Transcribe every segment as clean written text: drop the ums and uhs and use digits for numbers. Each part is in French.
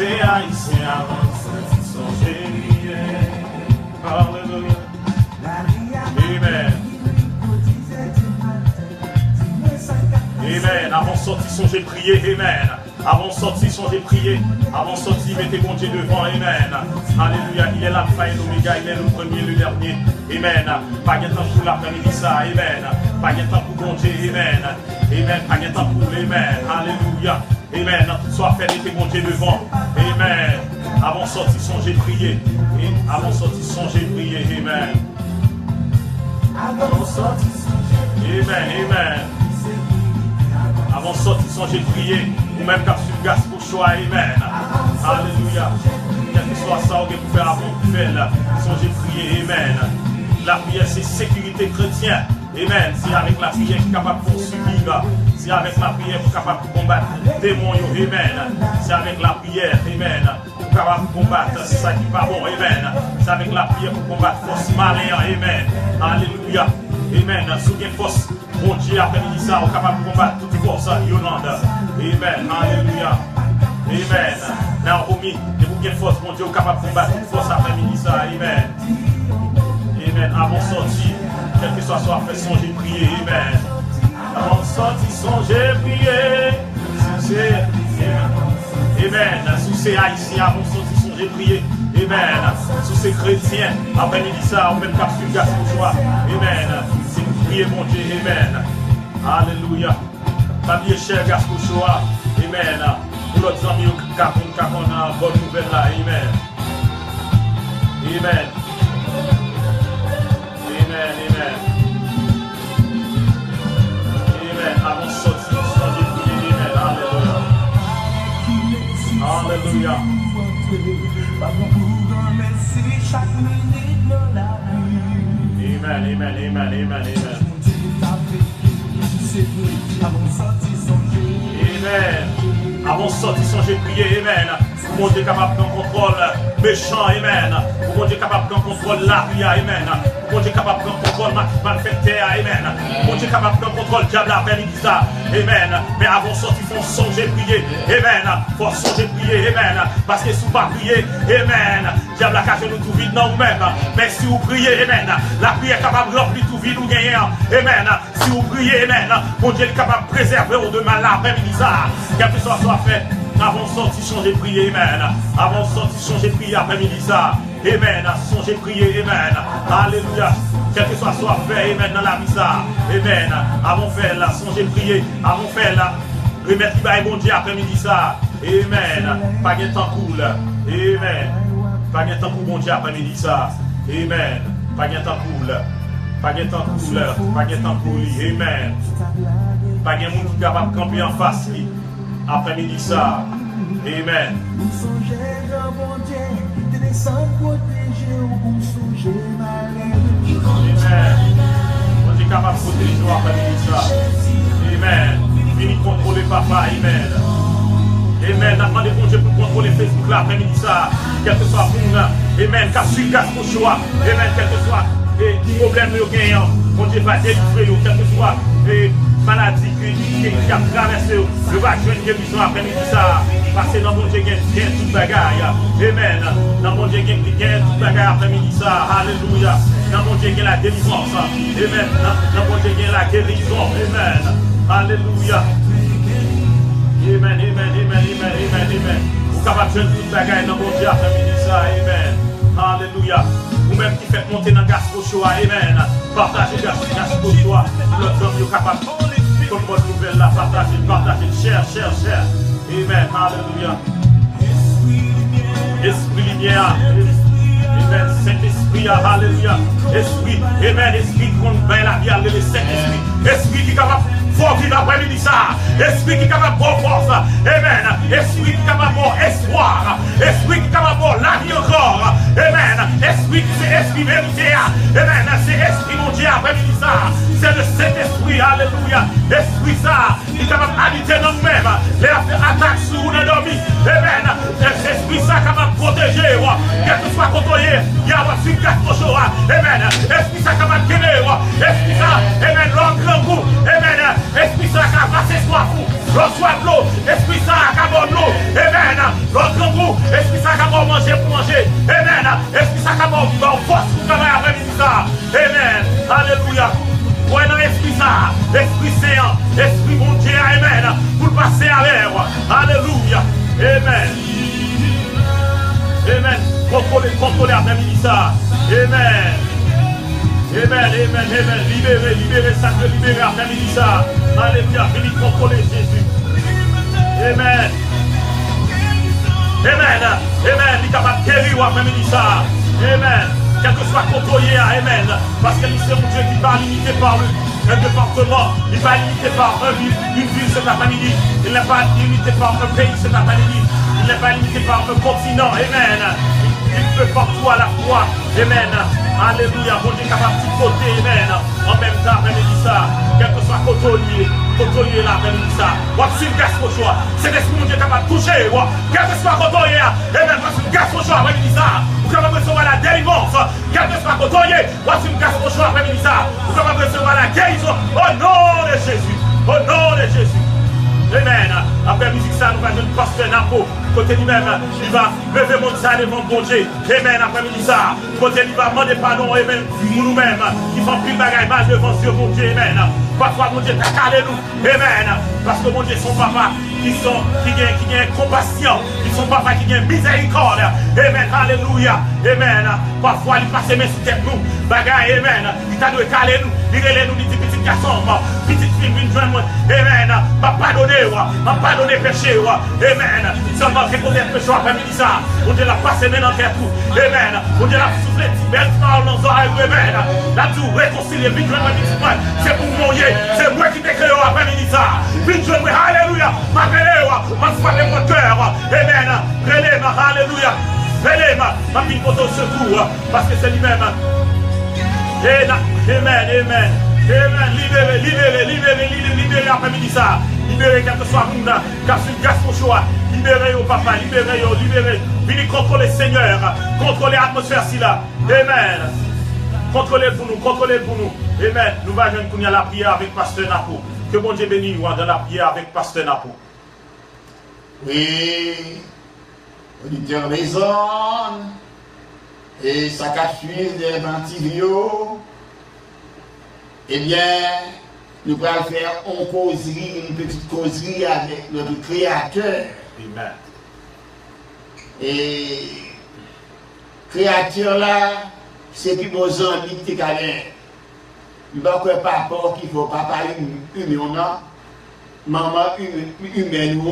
ces haïtiens avancent, sont géniés. Alléluia. Amen. Amen. Avant de sortir, songez prier. Amen. Avant de sortir, songez prier. Avant de sortir, mettez mon Dieu devant. Amen. Alléluia. Il est l'alpha et l'oméga. Il est le premier et le dernier. Amen. Pas de temps pour l'après-midi ça. Amen. Pas de temps pour mon Dieu. Amen. Amen. Pas de temps pour l'Amen. Alléluia. Amen. Soit fait, mettez mon Dieu devant. Amen. Avant de sortir, songez prier. Avant de sortir, songez prier. Amen. Avant de sortir, Amen. Amen. Avant de sortir, songez prier. Ou même quand tu gasses pour choix. Amen. Alléluia. Quel que soit ça, vous pouvez faire avant de faire. Songez prier. Amen. La prière, c'est sécurité chrétienne. Amen. C'est avec la prière qui est capable de poursuivre. C'est avec la prière qui est capable de combattre les démons. Amen. C'est avec la prière. Amen. Pour capable de combattre ça qui n'est pas bon. Amen. C'est avec la prière pour combattre force malin. Amen. Alléluia. Amen. Sous une force, mon Dieu, après-midi ça, on est capable de combattre toute force Yolande. Amen. Alléluia. Amen. Là, on remet, et pour une force, mon Dieu, on est capable de combattre toute force après-midi ça. Amen. Amen. Avant de sortir, quel que soit fait, songez prier. Amen. Avant de sortir, songez prier. Amen. Sous ces haïtiens, avant de sortir, songez prier. Amen. Sous ces chrétiens, après-midi ça, on met le cap sur le gaz pour soi. Amen. C'est pour prier mon Dieu. Amen. Alléluia. Pas bien cher gaz pour soi. Amen. Pour l'autre ami, on a une bonne nouvelle là. Amen. Amen. Amen. Amen. Amen. Avant de sortir, songez prier. Amen. Alléluia. Alléluia. Amen, amen, amen, amen, amen. Amen. Avant de sortir, songez prier. Amen. Pour mon Dieu capable de contrôle méchant. Amen. Pour mon Dieu capable de contrôle la vie. Amen. Pour mon Dieu capable de contrôle malfaiteur. Amen. Pour mon Dieu capable de contrôle diable après-midi ça. Amen. Mais avant de sortir, il faut songer prier. Amen. Il faut songer prier. Amen. Parce que si vous ne pas prier, Amen. Diable a caché nous tout vide dans nous-mêmes. Mais si vous priez, Amen. La prière est capable de remplir tout vide ou gagner. Amen. Si vous priez, Amen. Mon Dieu est capable de préserver au demain l'après-midi ça. Quel que soit fait. Avant de sortir, changer prier, Amen. Avant de sortir, changer prier après-midi ça. Amen. Songez prier, Amen. Alléluia. Quel que soit fait, Amen, dans la vie ça. Amen. Avant de faire là, songez prier. Avant de faire là, remettre qui va bon Dieu après-midi ça. Amen. Pas de temps cool. Amen. Pas de temps pour bon Dieu après-midi ça. Amen. Pas de temps cool. Pas de temps couleur. Pas de temps pour lui. Amen. Pas de monde qui est capable de camper en face lui. Après-midi ça. Amen. Amen. On est capable de protéger nous après-midi ça. Amen. Fini de contrôler papa. Amen. Amen. On a demandé bon Dieu pour contrôler Facebook là après-midi ça. Quel que soit pour nous. Amen. Car sur le gaz pour choix. Amen. Quel que soit les problèmes que nous gagnons. Bon Dieu va délivrer nous. Quel que soit maladie qui a traversé, je vais jouer une guérison après-midi ça. Parce que dans mon Dieu, il y a tout bagaille. Amen. Dans mon Dieu, il y a tout bagaille après-midi ça. Alléluia. Dans mon Dieu, il y a la délivrance. Amen. Dans mon Dieu, il y a la guérison. Amen. Alléluia. Amen, amen, amen, amen, amen, amen. Vous capable de jouer tout bagaille dans mon Dieu après-midi ça. Amen. Alléluia. Vous-même qui faites monter dans le gaz pour choix. Amen. Partagez le gaz pour choix. L'autre homme est capable. Comme bonne nouvelle là, partagez, cher. Amen, alléluia. Esprit lumière. Amen, Saint-Esprit, alléluia. Esprit, amen, esprit qu'on va la vie, le Saint-Esprit. Esprit qui est capable de vivre après-midi ça. Esprit qui est capable de force. Amen. Esprit qui est capable de espoir. Esprit qui est capable de la vie encore. Amen. Esprit qui c'est esprit vérité. Amen. C'est esprit mon Dieu après-midi ça. C'est le Saint-Esprit, alléluia. Esprit ça, qui est capable d'habiter dans nous-mêmes. Les attaques sur nous dormi. Amen. Esprit ça capable de protéger. Quel que soit contrôlé, il y a un sur 4 jours. Amen. Esprit ça capable de guérir. Esprit ça, amen, l'homme grand goût. Amen. Esprit ça capable de passer soif. Reçois l'eau, esprit saint, acabonne l'eau. Amen. L'autre goût, esprit saint, acabonne manger pour manger. Amen. Esprit saint, acabonne force pour travailler après-midi ça. Amen. Alléluia. Prenons l'esprit ça, l'esprit saint, l'esprit bon Dieu, amen. Pour passer à l'air. Alléluia. Amen. Amen. Contrôlez après-midi ça. Amen. Amen, amen, amen. Libérez, sacré, libérez après-midi ça. Alléluia. Venez contrôler Jésus. Amen. Amen. Amen. Il est capable de guérir après-midi ça. Amen. Quel que soit côtoyé, amen. Parce que c'est mon Dieu qui n'est pas limité par un département. Il n'est pas limité par une ville cet après-midi. Il n'est pas limité par un pays cet après-midi. Il n'est pas limité par un continent. Amen. Il peut partout à la fois. Amen. Alléluia. Mon Dieu est capable de côté. Amen. En même temps, après-midi ça. Quel que soit côtoyé là, après-midi ça. Voici le gaz au choix. C'est l'esprit mon Dieu capable de toucher. Quel que soit côtoyé. Amen. Voici le gaz au choix, après-midi ça. Vous pouvez recevoir la délivrance. Quel que soit côtoyé. Voici le gaz au choix, après-midi ça. Vous pouvez recevoir la guérison. Au nom de Jésus. Au nom de Jésus. Amen. Après la musique, ça, nous allons une pasteur Napo. Côté lui-même, il va lever mon ça devant mon Dieu. Amen. Après midi, ça. Côté il va demander pardon. Amen. Pour nous-mêmes, qui font plus de bagaille mal devant Dieu, mon Dieu. Amen. Parfois, mon Dieu, t'as calé nous. Amen. Parce que mon Dieu, son papa, qui gagne compassion. Ils sont papa qui gagne miséricorde. Amen. Alléluia. Amen. Parfois, il passe mes sous tête nous. Bagaille. Amen. Il t'a dû caler nous. Il relève nous, dit petit garçon. Petite fille, vient joindre moi. Amen. M'a pardonné. M'a pardonné péché. Amen. Seulement reconnaître péché après-midi ça. On Dieu l'a passé maintenant dans tout. Amen. On Dieu l'a soufflé. Belle parole dans les oreilles. Amen. La tout réconcilier. Vite joindre moi. C'est pour mon Dieu. C'est moi qui t'ai créé après-midi ça. Vite joindre moi. Alléluia. Ma relève. Ma foi mon cœur. Amen. Relève. Alléluia. Relève. Ma vie pour ton secours. Parce que c'est lui-même. Amen. Amen. Amen. Libérez après-midi ça. Libérez quel que soit le monde. Car c'est une grâce pour choix. Libérez au papa. Libérez. Venez contrôler le Seigneur. Contrôler l'atmosphère si là. Amen. Contrôlez pour nous. Amen. Nous allons venir à la prière avec Pasteur Napo. Que bon Dieu bénisse nous dans la prière avec Pasteur Napo. Oui. Auditeur maison. Et ça cache des ventilos. Eh bien, nous allons faire une petite causerie avec notre Créateur. Amen. Et Créateur là, c'est qui nos amis qui sont allés. Il va pas papa qu'il faut papa humain, maman humaine,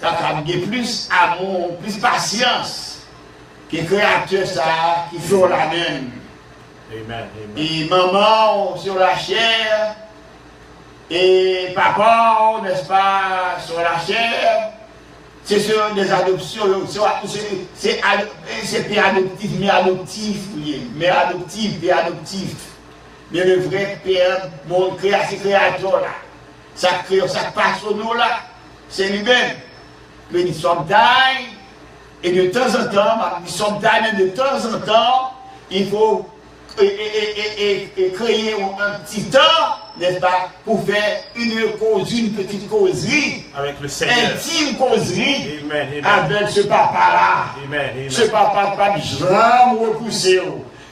ça a plus amour, plus patience que Créateur ça qui fait la même. Amen. Et maman sur la chair, et papa, n'est-ce pas, sur la chair, c'est sur des adoptions, c'est père adoptif, mère adoptif, mère adoptif, père adoptif. Mais le vrai père, mon créateur là, ça passe au nous là, c'est lui-même. Mais nous sommes taille, et de temps en temps, il faut créer un petit temps, n'est-ce pas, pour faire une petite causerie, avec le Seigneur, intime causerie, Amen. avec ce papa-là. Amen. Ce papa qui ne peut jamais repousser,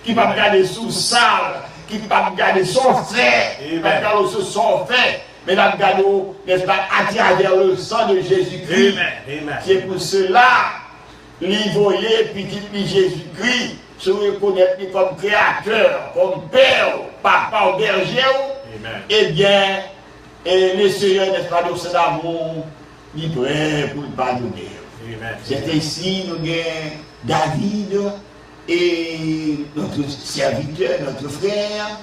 qui ne peut pas regarder sous salle, qui ne peut pas regarder son frère, qui ne peut pas regarder son frère, mais la regarder, n'est-ce pas, à travers le sang de Jésus-Christ. C'est pour cela, l'envoyer petit Jésus-Christ, se reconnaître comme créateur, comme père, papa ou berger, eh bien, le Seigneur, n'est-ce pas, de cet amour, il est prêt pour le pardonner. C'est ici, nous avons David et notre serviteur, notre frère,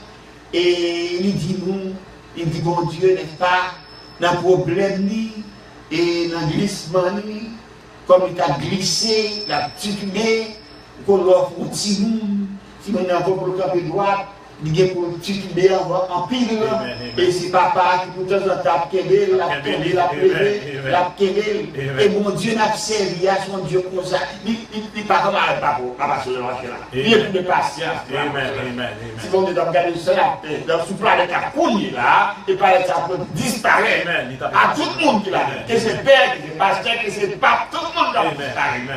et il dit mon Dieu, n'est-ce pas, dans le problème, et dans le glissement, comme il a glissé, il a titulé, qu'on l'offre au petit monde, si on a un peu pour le camp droite, il y a pour tituber en pile. Et si papa qui pour temps en temps kébé, la tombé, la plébé, la kébé. Et mon Dieu n'a servi à son Dieu comme ça. Il n'est pas comme un papa sur le marché là. Il est plus de patience. Si mon Dieu doit regarder cela, dans ce plan de cacouni là, et par ça peut disparaître. À tout le monde qui l'a dit. Que c'est père, que c'est pasteur, que c'est pape, tout le monde doit disparaître.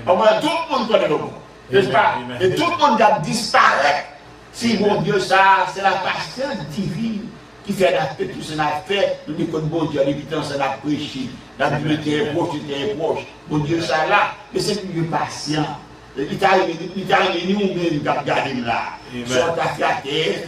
Au moins tout le monde connaît le mot. N'est-ce pas? Et tout le monde doit disparaître. Si mon Dieu, ça, c'est la patience divine qui fait tout ce qu'on a fait. Nous disons que bon Dieu, l'évidence, ça l'a prêché. La Bible était proche, était proche. Mon Dieu, ça là, mais c'est un Dieu patient. Il t'arrive, nous-mêmes, qui regardons là. Soit affaté,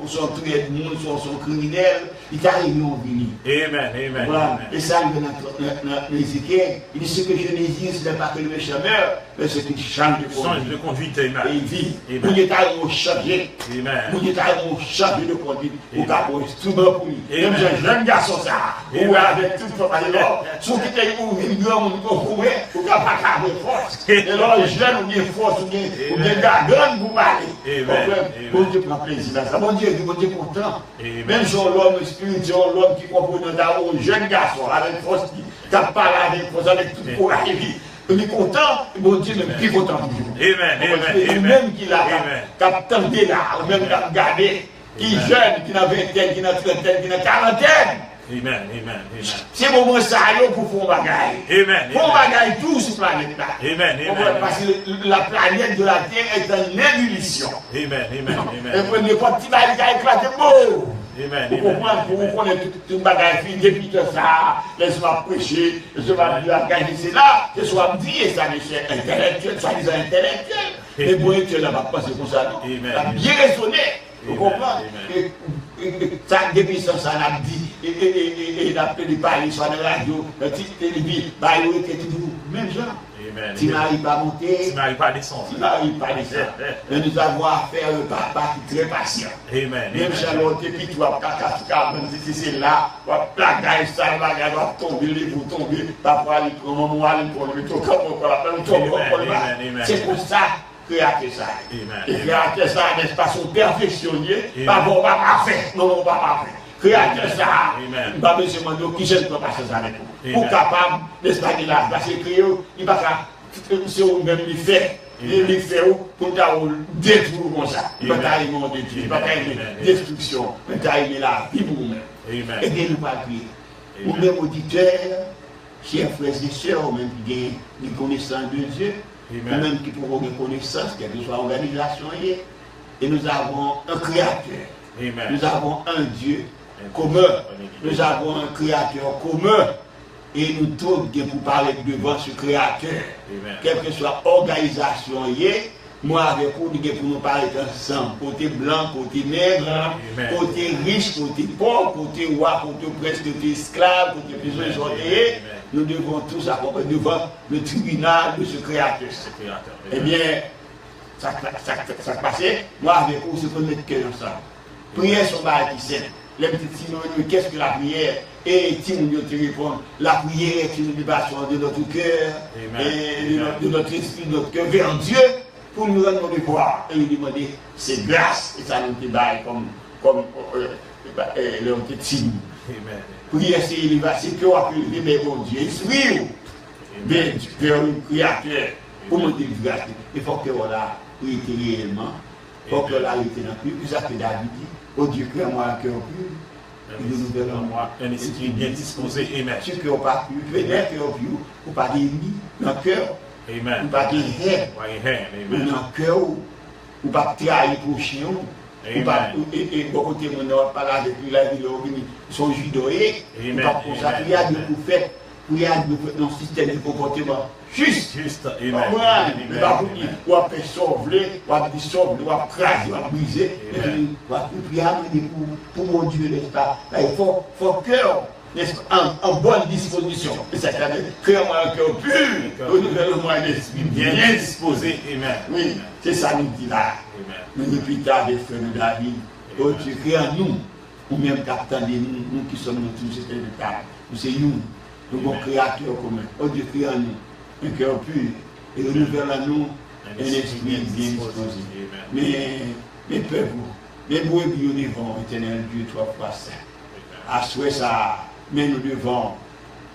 soit tué de monde, soit criminel. Il t'arrive, on vit. Amen. Voilà. Et ça, dans Ézéchiel, il dit ce que je désire, ce n'est pas que le méchant meurt, mais ce qu'il change de conduite. Et il vit. Vous êtes allé changer. Vous êtes allé changer de conduite. Vous avez un instrument pour lui. Même un jeune garçon, ça. Vous avec tout le travail là. Si vous êtes une grande, vous n'avez pas de force. Et là, les jeunes, vous avez force, vous avez garde, vous parlez. Bon Dieu prend plaisir à ça. Bon Dieu est content. Même si l'homme spirituel, l'homme qui comprend un jeune garçon avec force, qui a parlé avec force, avec tout le courage, il est content, bon Dieu est plus content pour vous. Amen. Même qui l'a tenté là, ou même qui a regardé, qui est jeune, qui n'a vingtaine, qui n'a trentaine, qui n'a quarantaine. Amen. C'est le moment ça pour faire un bagage. Pour bagaille tout sur la planète là. Parce que la planète de la Terre est en ébullition. Et vous ne pas petit bagage qui a éclaté beau. Vous comprenez, vous connaissez tout le bagage depuis tout ça, laisse-moi prêcher, laisse-moi dire la gagner, c'est là, que soit dit, ça c'est intellectuel, soi-disant intellectuel. Mais bon, tu n'as pas pensé comme ça, non? Ça a bien raisonné. Vous comprenez? Ça, depuis ça, ça l'a dit, et il a pu parler sur la radio, la petite télévision, il était toujours même gens. Tu n'arrives pas à monter, tu n'arrives pas à descendre. Et nous avons affaire à un papa qui est très patient. Même Charlotte, et puis tu vas même si c'est là, tu vas plaquer ça, tu vas tomber, les vous tomber, parfois il prend mon moelle, il prend le métro, c'est pour ça. Créateur ça. Et créateur ça, n'est-ce pas, son perfectionné, pas bon, pas parfait. Non, pas parfait. Créateur ça, pas besoin de demander qui j'aime pas passer ça avec vous. Pour capable, n'est-ce pas, de la passer créer, il va faire, c'est vous-même qui fait. Il fait pour détruire comme ça. Il va t'arriver en détruire, il va t'arriver destruction, il va t'arriver la vie pour vous-même. Et bien, nous pas prier. Vous-même auditeurs, chers frères et sœurs, ou même qui ont des connaissances de Dieu, ou même qui pourront des connaissances, quelle que soit l'organisation, et nous avons un créateur. Nous avons un Dieu commun. Nous avons un créateur commun. Et nous tous, pour parler devant ce créateur, quelle que soit l'organisation, moi avec vous, pour nous parler ensemble, côté blanc, côté nègre, côté riche, côté pauvre, côté roi, côté prince, côté esclave, côté prisonnier, nous devons tous accompagner devant le tribunal de ce créateur. Eh bien, ça passe, moi avec vous, c'est pour mettre cœur ensemble. Prière son bâti saint. Les petits synonymes, qu'est-ce que la prière? Et si nous te répondons, la prière est une libération de notre cœur, et de notre esprit, de notre cœur vers Dieu, pour nous rendre le devoir. Et lui demander, c'est grâce, et ça nous déballe comme le petit. Prière, c'est l'élévation, c'est que on a pu lever mon Dieu, esprit, vers le créateur, pour nous dire grâce. Il faut que voilà, prier réellement, il faut que la vérité n'a plus, ça que David dit. Oh Dieu, crée-moi un cœur pur. Et nous verrons moi un esprit bien disposé. Amen. Ce qui n'a pas pu, venez un cœur pur, ou pas d'ennemis dans le cœur. Amen. Ou pas de haine. Ou dans le cœur, ou pas trahir pour chien. Ou pas, et beaucoup de monde n'a pas là depuis la ville, ils sont judoés. Ou pas pour ça, il y a des coups faits. Il y a dans le système de comportement juste. Amen. Ou à faire sauver, ou à sauver, ou à craser, ou à briser. Ou à prier pour mon Dieu, n'est-ce pas? Il faut cœur, n'est-ce pas, en bonne disposition. C'est-à-dire, créons un cœur pur, renouvellement un esprit bien disposé. Amen. Oui, c'est ça nous dit là. Nous répétons des frères de David. Oh Dieu, crée en nous, ou même captain de nous qui sommes tous ces détails. C'est nous. Le bon créateur commun. Oh Dieu, crée en nous un cœur pur et renouvelle en nous un esprit bien disposé. Mais peuple, Les brebis au devant, éternel Dieu, trois fois saint. À souhait ça, mais nous devons,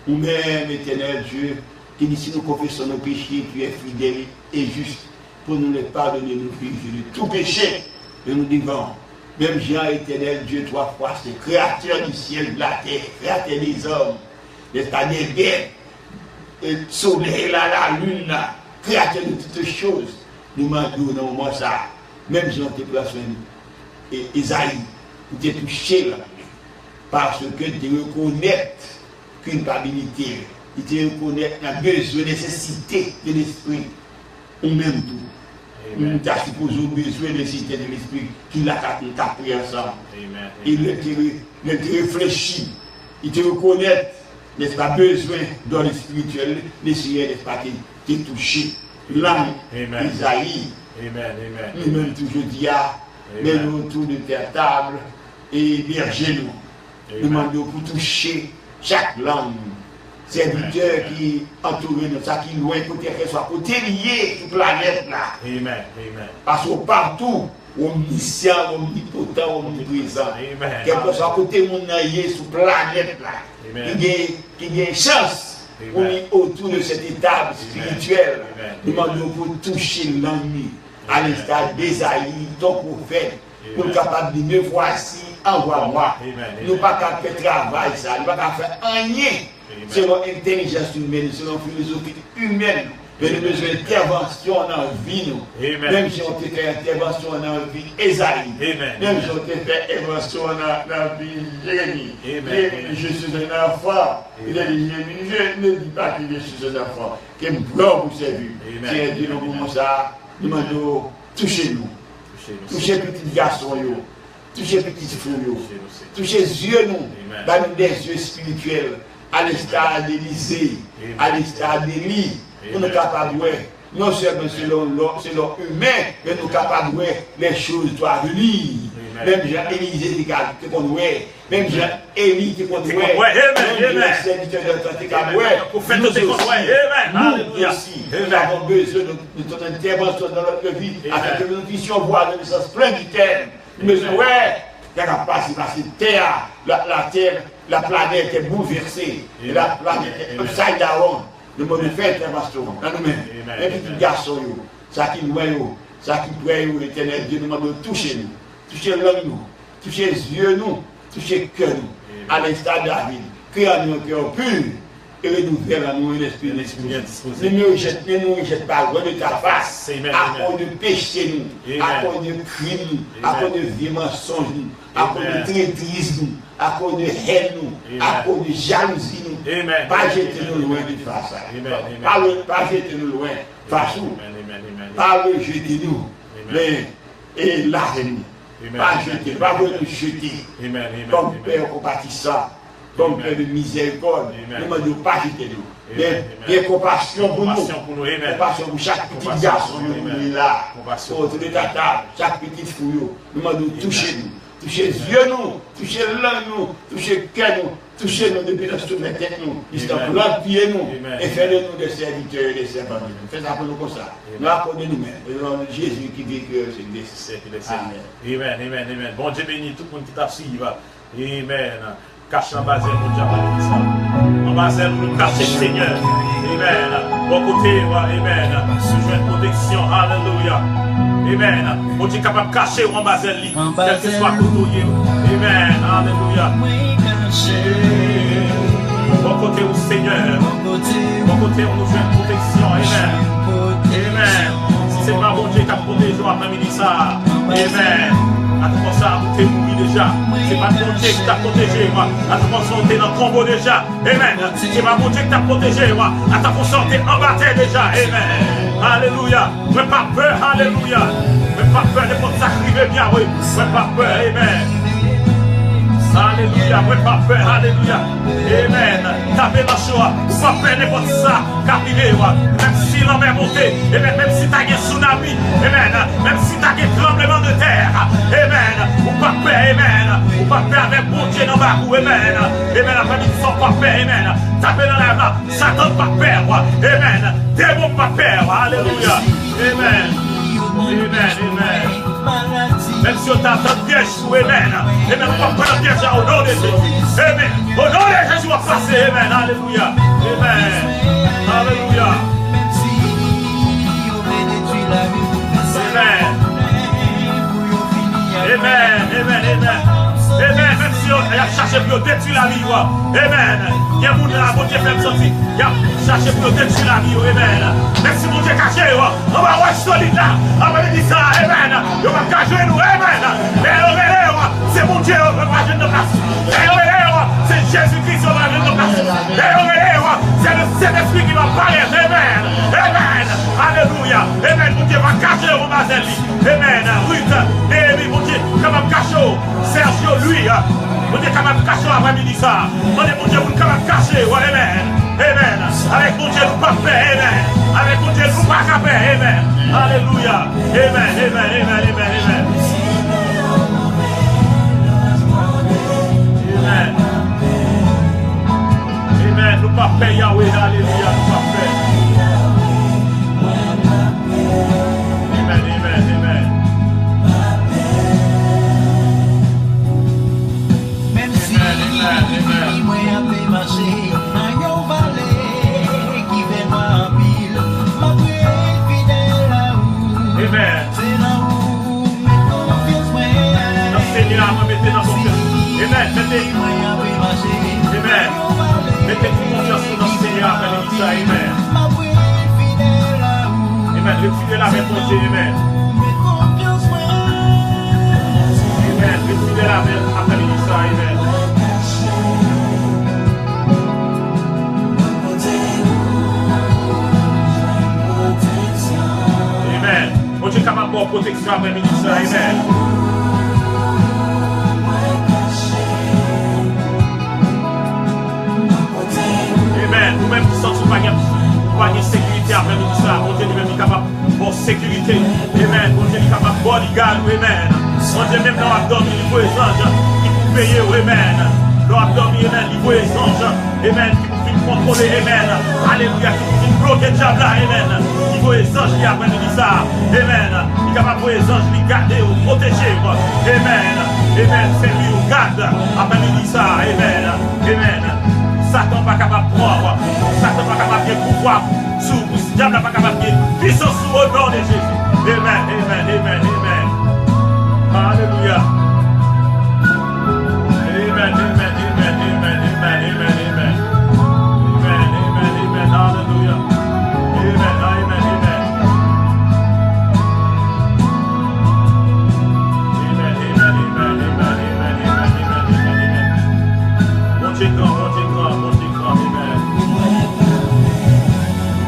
nous-mêmes, éternel Dieu, qui dit si nous confessons nos péchés, tu es fidèle et juste pour nous les pardonner, nous péchés de tout péché, et nous devons. Même Jean, éternel Dieu, trois fois, c'est créateur du ciel, de la terre, créateur des hommes, n'est-ce pas, des bêtes, le soleil là, la lune là, créateur de toutes choses. Nous demandons dans le moment ça, même Jean te place et Isaïe, tu t'es touché là, parce que tu reconnais culpabilité, tu reconnais la besoin, nécessité de l'esprit, ou même tout. Nous avons supposé besoin de nécessité de l'esprit qui l'a pris ensemble. Il te réfléchit, il te reconnaît, n'est-ce pas, besoin dans le spirituel, l'essai, n'est-ce pas, qui est touché. L'âme, Isaïe, nous-mêmes toujours dit, mets-nous autour de ta table et bergez-nous. Demandons pour toucher chaque langue. Serviteur qui entoure nous, ça qui loin, côté qu'elle soit côté lié toute la planète là. Amen. Parce que partout, omniscient, omnipotent, omniprésent. Quel que soit côté mon aïe sur la planète là, qui a une chance autour de cette étape spirituelle. Nous demandons pour toucher l'ennemi à l'instar d'Ésaïe, ton prophète, pour être capable de dire voici, envoie-moi. Nous ne pouvons pas faire travail, ça, nous ne pouvons pas faire rien. Selon l'intelligence humaine, selon la philosophie humaine, mais nous avons besoin d'intervention dans la vie. Même si on fait intervention dans la vie Esaïe, même si on fait intervention dans la vie Jérémie, je suis un enfant, il a dit je ne dis pas que je suis un enfant, qui me prend pour servir. C'est Dieu nous commence ça, nous demandons touchez-nous, touchez petits garçons, touchez petits filles, touchez yeux nous, dans des yeux spirituels. À l'instar d'Élysée, à l'instar d'Élie, nous sommes capables de voir, non seulement selon humain, mais nous sommes capables de voir les choses doivent venir. Même Jean-Élysée qui compte voir, même Jean-Élie qui compte voir, même les serviteurs de l'autorité qui compte voir. Nous aussi, nous avons besoin de ton intervention dans notre vie, afin que nous puissions voir dans le sens plein du terme. Nous devons voir, il y a parce que la terre, la planète est bouleversée, et la planète est upside down. Nous devons faire intervention dans nous-mêmes. Les petits garçons, ça qui nous voit, ça qui prie, l'éternel Dieu nous demande de toucher nous, toucher l'homme, toucher les yeux, nous, toucher le cœur, nous, à l'instar de David, créer en nous un cœur pur et renouveler en nous un esprit disposé. Ne nous rejette pas loin de ta face, à cause de péché, nous, à cause de crime, à cause de vieux mensonges, à cause de traîtrise, nous. À cause de haine, nous, à cause de jalousie, nous, pas jeter-nous loin de face. Pas jeter-nous loin, face nous, pas le jeter-nous, mais et l'arrêter. Pas jeter, pas nous jeter, comme Père compatissant, comme Père de miséricorde, nous ne devons pas jeter-nous. Mais compassion pour nous, compassion pour chaque petit garçon, nous là, autour de ta table, chaque petite fouille, nous devons toucher nous. Touchez les yeux nous, touchez l'âme nous, touchez le cœur nous, touchez nous depuis notre tête nous, jusqu'à l'empier nous, et faites-nous des serviteurs et des servantes. Faites ça pour nous comme ça. Nous accordons nous-mêmes. Et nous Jésus qui vit que c'est des siècles. Amen. Bon Dieu béni tout le monde qui t'a suivi. Amen. Cache en bas, mon Dieu, ça. En bas, nous cacher le Seigneur. Amen. Bon côté, amen. Sous une protection. Alléluia. Amen. Mon Dieu capable de cacher en bas, quel que soit côté. Amen. Alléluia. Bon côté au Seigneur. Bon côté, on nous fait une protection. Amen. Si c'est pas bon Dieu qui a protégé après-midi ça. Amen. À tout moment ça, vous êtes mourir déjà. C'est pas mon Dieu qui t'a protégé, moi. À tout moment ça, vous êtes dans le combo déjà. Amen. C'est pas mon Dieu qui t'a protégé, moi. À tout moment ça, vous êtes en bataille déjà. Amen. Alléluia. Ne pas peur. Alléluia. Ne pas peur. Ne pas s'arriver bien, oui. Ne pas peur. Amen. Alléluia, ouais, pas peur, alléluia. Amen. Tapez dans le choix, pas peur n'importe ça, qu'arriver, même si l'homme est monté, amen, même si tu as un tsunami, amen, même si tu as un tremblement de terre, amen, ou pas peur, amen, ou pas peur avec bon Dieu dans ma roue, amen, amen, après ils sont pas peur, amen, tapez dans la main, Satan pas peur, amen, démon pas peur, alléluia, amen, amen, amen. Même si on t'a fait piège sous Amen. Et même on va prendre piège au nom de Jésus. Amen. Au nom de Jésus, on va passer. Amen. Alléluia. Amen. Alléluia. Amen. Amen. Amen. Amen. Amen. Même si on a cherché pour détruire la vie. Amen. Il y a mon là, mon Dieu fait me sentir. Il y a cherché pour détruire la vie. Amen. Merci mon Dieu caché. On va voir solide là. On va dire ça. Amen. On va cacher nous. Amen. C'est mon Dieu. On va pas de place. C'est Jésus-Christ. On va de place. C'est le Saint-Esprit qui va parler. Amen. Amen. Alléluia. Amen. Mon Dieu va cacher au Mazeli. Amen. Ruth. Et mon Dieu, comme un cachot. Sergio, lui. Mon Dieu, comme un cachot après-midi ça. Mon Dieu, vous comme un caché. Amen. Amen. Avec mon Dieu, nous pas faire. Amen. Avec mon Dieu, nous pas faire. Amen. Alléluia. Amen. Amen. Amen. Amen. Amen. Amen. Amen. Nous pas faire Yahweh. Alléluia. Nous pas faire. Amen. Amen. Amen. Même si moi j'ai marché dans une vallée qui fait ma ville, ma prière fidèle à vous. Amen. C'est là où mes confiances moi. Seigneur, mettez dans confiance. Amen. Mettez. Amen. Mettez toute confiance dans le Seigneur après ça. Amen. Ma prière fidèle à vous. Amen. Le fidèle avec mon Dieu. Amen. Mes confiances moi. Amen. Le fidèle avec après ça. Amen. Amen. Mon Dieu capable de protection après ça. Amen. Amen. Nous-mêmes qui sommes sous pas de sécurité après nous ça. Mon Dieu nous-mêmes est capable de sécurité. Amen. Mon Dieu est capable de bodyguard. Amen. Mon Dieu même dans l'abdomen, il faut les anges qui pour payer. Amen. Dans l'abdomen, amen, il faut les anges. Amen. Qui pour contrôler. Amen. Alléluia. Qui pour bloquer le diable là. Amen. Il faut les anges qui après nous ça. Amen. Il est capable de les anges qui garder ou protéger. Amen. Amen. C'est lui qui garde après nous ça. Amen. Amen. Satan pas capable de prendre, Satan pas capable de pouvoir sur le diable pas capable de puissance sur le nom de Jésus. Amen, amen, amen, amen. Alléluia. Amen, amen, amen, amen, amen, amen, amen. Amen, amen, amen, hallelujah. Amen, amen, amen. Amen, amen, amen, amen, amen, amen, amen, amen. Mon Dieu grand, mon Dieu grand, mon Dieu grand, amen.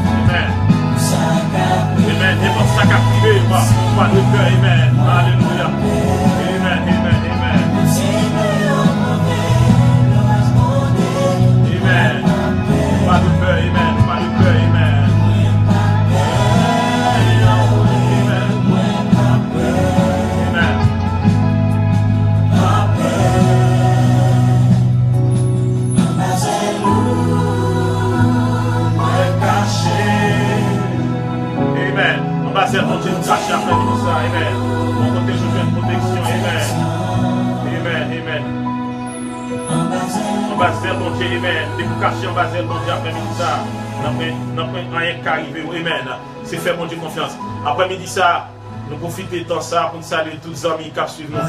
Amen. Amen. Et pour ça qu'a privé, pas de cœur, amen. Alléluia. Amen, amen, amen. Amen. Pas de peur, amen. Pas de peur, amen. Amen. On va faire mon Dieu nous cacher après tout ça. Amen. On compte toujours une protection. Amen. Amen. Amen. On va faire mon Dieu. Amen. Dès que cacher, on va faire mon Dieu après midi ça. Nous prenons rien qui arrive. Amen. C'est faire mon Dieu confiance. Après midi ça, nous profitons de temps ça pour nous saluer tous les amis qui suivent nous.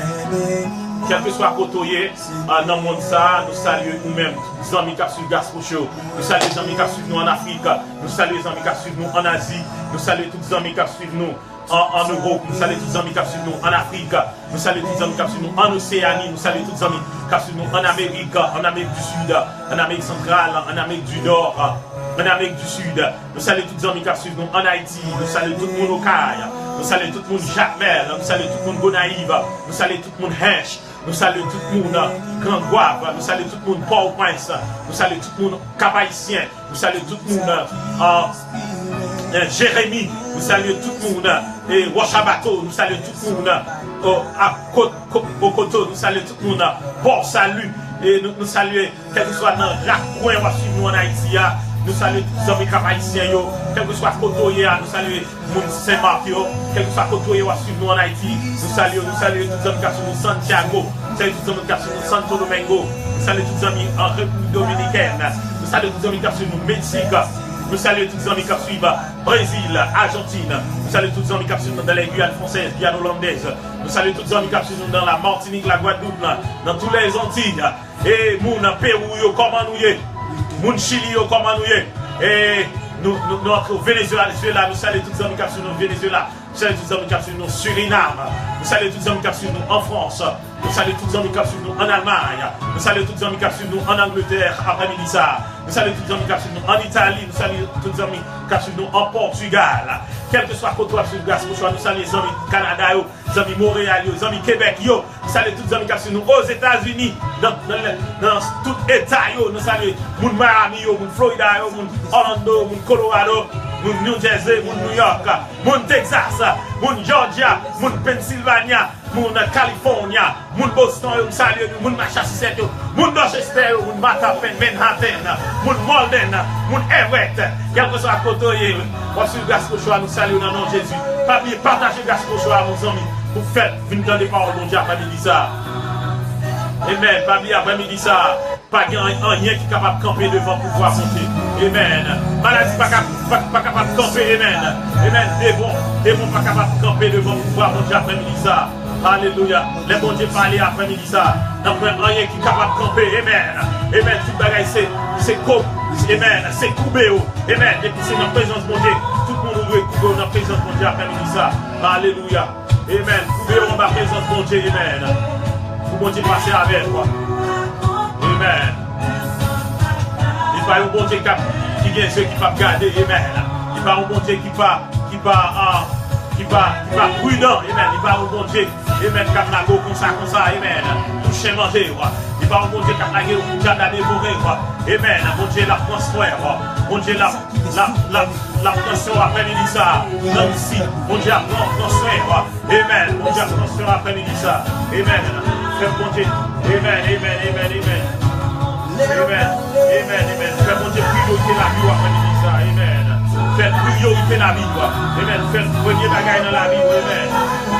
Quel que soit côté, dans le monde ça, nous saluons nous-mêmes, les amis qui suivent Gospel Show, nous saluons les amis qui suivent nous en Afrique, nous saluons les amis qui suivent nous en Asie, nous saluons tous les amis qui suivent nous en Europe, nous saluons tous les amis qui suivent nous en Afrique, nous saluons tous les amis qui suivent nous en Océanie, nous saluons tous les amis qui suivent nous en Amérique du Sud, en Amérique centrale, en Amérique du Nord, en Amérique du Sud, nous saluons tous les amis qui suivent nous en Haïti, nous saluons tout le monde au Caille, nous saluons tout le monde Jacmel, nous saluons tout le monde Gonaïve, nous saluons tout le monde Hench. Nous saluons tout le monde Grand Guave, nous saluons tout le monde Port-au-Prince, nous saluons tout le monde Cap-Haïtien, nous saluons tout le monde Jérémie, nous saluons tout le monde Rochabateau, nous saluons tout le monde Bokoto, nous saluons tout le monde Port-Salut, et nous saluons, quel que soit dans chaque coin, nous suivons nous en Haïti, Nous saluons tous les amis haïtiens, quel que soit côté, nous saluons moun Saint-Marc, quel que soit côté, nous en Haïti. Nous saluons tous les amis qui sont Santiago, nous saluons tous les amis qui sont Santo Domingo, nous saluons tous les amis en République Dominicaine, nous saluons tous les amis qui sont au Mexique. Nous saluons tous les amis qui suivent Brésil, Argentine. Nous saluons tous les amis qui suivent dans les Guyane françaises, Guyane hollandaise. Nous saluons tous les amis qui suivent dans la Martinique, la Guadeloupe, dans tous les Antilles. Et moun Pérou, comment nous y est. Moun Chili, comment nous y est. Et notre Venezuela, nous saluons tous les amis qui suivent au Venezuela. Nous saluons tous les amis qui suivent au Suriname. Nous saluons tous les amis qui suivent en France. Nous saluons tous les amis qui suivent en Allemagne. Nous saluons tous les amis qui suivent en Angleterre après-midi ça. Nous saluons tous les amis qui suivent en Italie. Nous saluons tous les amis qui suivent en Portugal. Quel que soit côté sur le gaz, nous saluons les amis Canada, les amis Montréal, les amis Québec. Nous saluons tous les amis qui suivent aux États-Unis, dans tout État. Nous saluons les Miami, les Florida, les Orlando, les Colorado. Moun New Jersey, moun New York, moun Texas, moun Georgia, moun Pennsylvania, moun California, moun Boston, moun Massachusetts, moun Dorchester, moun Manhattan, moun Malden, moun Everett, quel que soit côté, voici le Gasco Choix, nous saluons dans le nom de Jésus. Pas bien partager Gasco Choix, mes amis, pour faire venir dans les paroles de Dieu après-midi ça. Amen. Pas bien après-midi ça. Pas rien qui est capable de camper devant pour pouvoir monter. Amen. Maladie pas capable de camper. Amen. Amen. Démon pas capable de camper devant pour pouvoir monter après-midi ça. Alléluia. Les bons dieux parlent après-midi ça. N'a pas rien qui est capable de camper. Amen. Amen. Tout bagaille c'est coupe. Amen. C'est coupé. Amen. Et puis c'est dans la présence de mon Dieu. Tout le monde doit couper dans la présence de mon Dieu après-midi ça. Alléluia. Amen. Coupé dans la présence de mon Dieu. Amen. Pour mon Dieu passer avec toi. Amen. Il pas un bon Dieu qui vient ceux qui ne peuvent pas garder. Amen. Il pas un bon Dieu qui pas prudent. Amen. Il pas un bon Dieu. Amen. Qui a comme ça. Amen. Toucher manger. Il pas un bon Dieu qui a dévoré. Amen. Mon Dieu la transfère. Mon Dieu la transfère après-midi ça. Dans ici. Mon Dieu la transfère. Amen. Mon Dieu la transfère après-midi ça. Amen. Fais mon Dieu. Amen. Amen. Amen. Amen. Amen. Amen. Amen. Fais mon Dieu priorité la vie après-midi ça. Amen. Fais priorité la vie. Amen. Fais le premier bagage dans la vie. Amen.